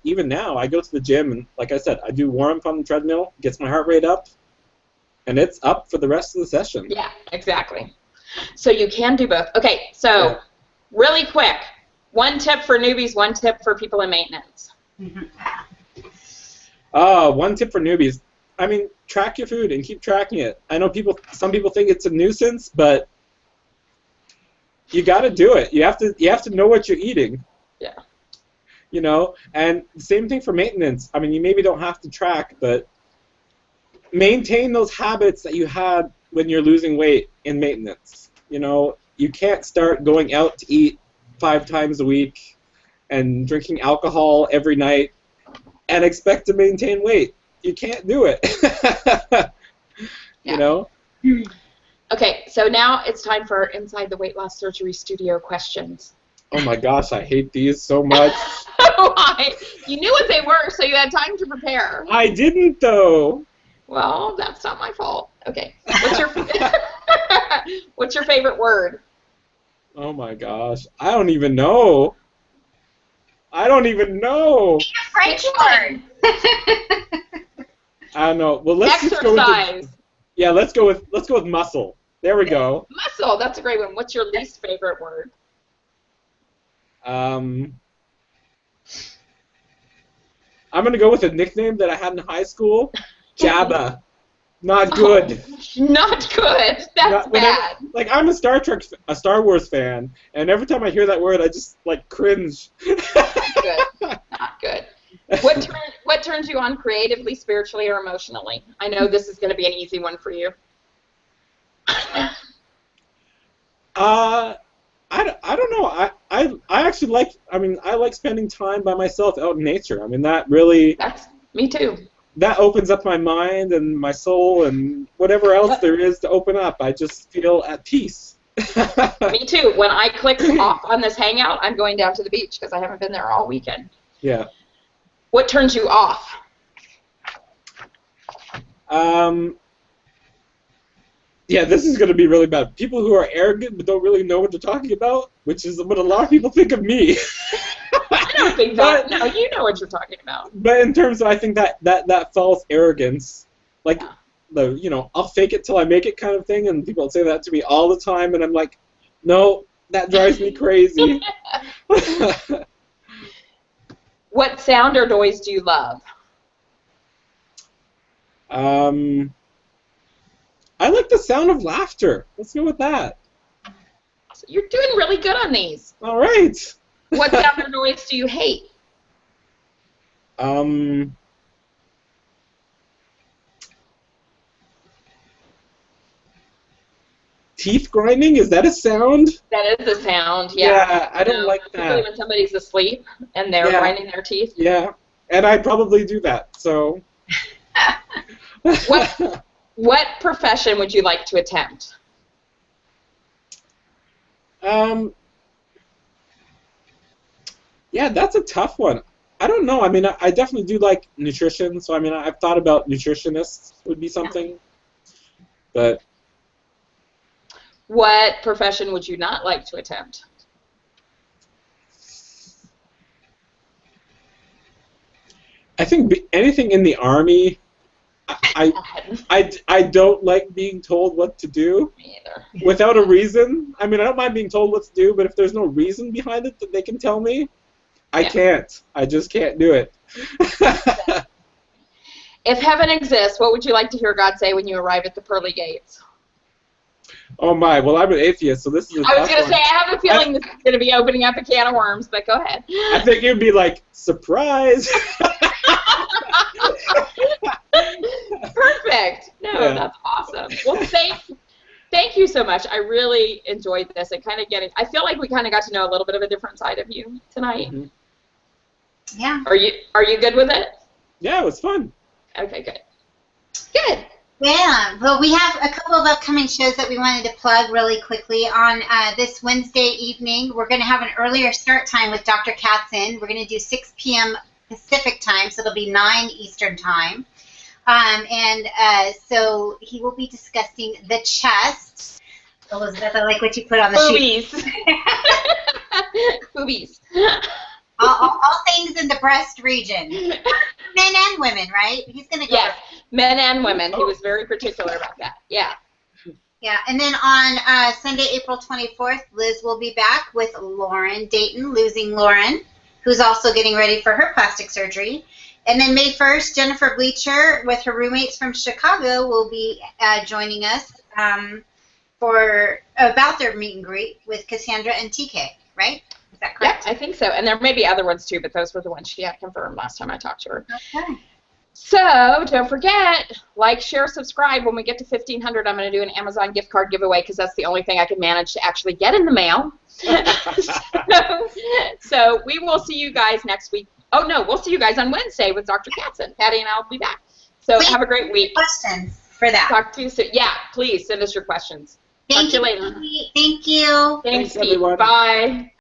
even now, I go to the gym, and like I said, I do warm-up on the treadmill, gets my heart rate up, and it's up for the rest of the session. Yeah, exactly. So you can do both. Okay, so really quick, one tip for newbies, one tip for people in maintenance. One tip for newbies. I mean, track your food and keep tracking it. I know some people think it's a nuisance, but you got to do it. You have to know what you're eating. Yeah. And the same thing for maintenance. I mean, you maybe don't have to track, but maintain those habits that you had when you're losing weight in maintenance. You can't start going out to eat 5 times a week and drinking alcohol every night and expect to maintain weight. You can't do it. Okay, so now it's time for Inside the Weight Loss Surgery Studio questions. Oh my gosh, I hate these so much. Why? You knew what they were, so you had time to prepare. I didn't, though. Well, that's not my fault. Okay. What's your favorite word? Oh my gosh, I don't even know. French word. I don't know. Well, let's just go with let's go with muscle. There we go. Muscle, that's a great one. What's your least favorite word? I'm gonna go with a nickname that I had in high school. Jabba. Not good. Not good. That's bad. I'm a Star Wars fan, and every time I hear that word, I just cringe. Good. What turns you on creatively, spiritually, or emotionally? I know this is going to be an easy one for you. I don't know. I actually like. I mean, I like spending time by myself out in nature. I mean, that really. That's me too. That opens up my mind and my soul and whatever else there is to open up. I just feel at peace. Me too. When I click off on this hangout, I'm going down to the beach because I haven't been there all weekend. Yeah. What turns you off? Yeah, this is going to be really bad. People who are arrogant but don't really know what they're talking about, which is what a lot of people think of me. I don't think that. No, you know what you're talking about. But in terms of, I think that false arrogance, like I'll fake it till I make it kind of thing, and people say that to me all the time, and I'm like, no, that drives me crazy. What sound or noise do you love? I like the sound of laughter. Let's go with that. So you're doing really good on these. All right. What sound or noise do you hate? Teeth grinding? Is that a sound? That is a sound, yeah. Yeah, I don't like that. Particularly when somebody's asleep and they're grinding their teeth. Yeah, and I probably do that, so. What profession would you like to attempt? Yeah, that's a tough one. I don't know. I mean, I definitely do like nutrition, so I mean, I've thought about nutritionists would be something, but. What profession would you not like to attempt? I think anything in the Army. I don't like being told what to do. Me either. Without a reason. I mean, I don't mind being told what to do, but if there's no reason behind it that they can tell me, I can't. I just can't do it. If heaven exists, what would you like to hear God say when you arrive at the pearly gates? Oh my, well, I'm an atheist, so this is a tough I was going to one. say, I have a feeling this is going to be opening up a can of worms, but go ahead. I think you'd be like, surprise! Perfect. No, that's awesome. Well, thank you so much. I really enjoyed this and I feel like we kind of got to know a little bit of a different side of you tonight. Mm-hmm. Yeah. Are you good with it? Yeah, it was fun. Okay, good. Good. Yeah, well, we have a couple of upcoming shows that we wanted to plug really quickly. On this Wednesday evening, we're going to have an earlier start time with Dr. Katzen. We're going to do 6 p.m. Pacific time, so it'll be 9 Eastern time. So he will be discussing the chest. Elizabeth, I like what you put on the sheet. Boobies. Boobies. All things in the breast region. Men and women, right? He's going to go. Yes, men and women. He was very particular about that. Yeah. Yeah, and then on Sunday, April 24th, Liz will be back with Lauren Dayton, Losing Lauren, who's also getting ready for her plastic surgery. And then May 1st, Jennifer Bleacher with her roommates from Chicago will be joining us for about their meet and greet with Cassandra and TK, right? Is that correct? Yeah, I think so. And there may be other ones too, but those were the ones she had confirmed last time I talked to her. Okay. So don't forget, like, share, subscribe. When we get to 1,500, I'm going to do an Amazon gift card giveaway because that's the only thing I can manage to actually get in the mail. So we will see you guys next week. Oh, no, we'll see you guys on Wednesday with Dr. Katzen. Patty and I will be back. So Please have a great week. Questions for that. Talk to you soon. Yeah, please send us your questions. Talk to you later. Thank you. Thanks, Thanks, everyone. Pete. Bye.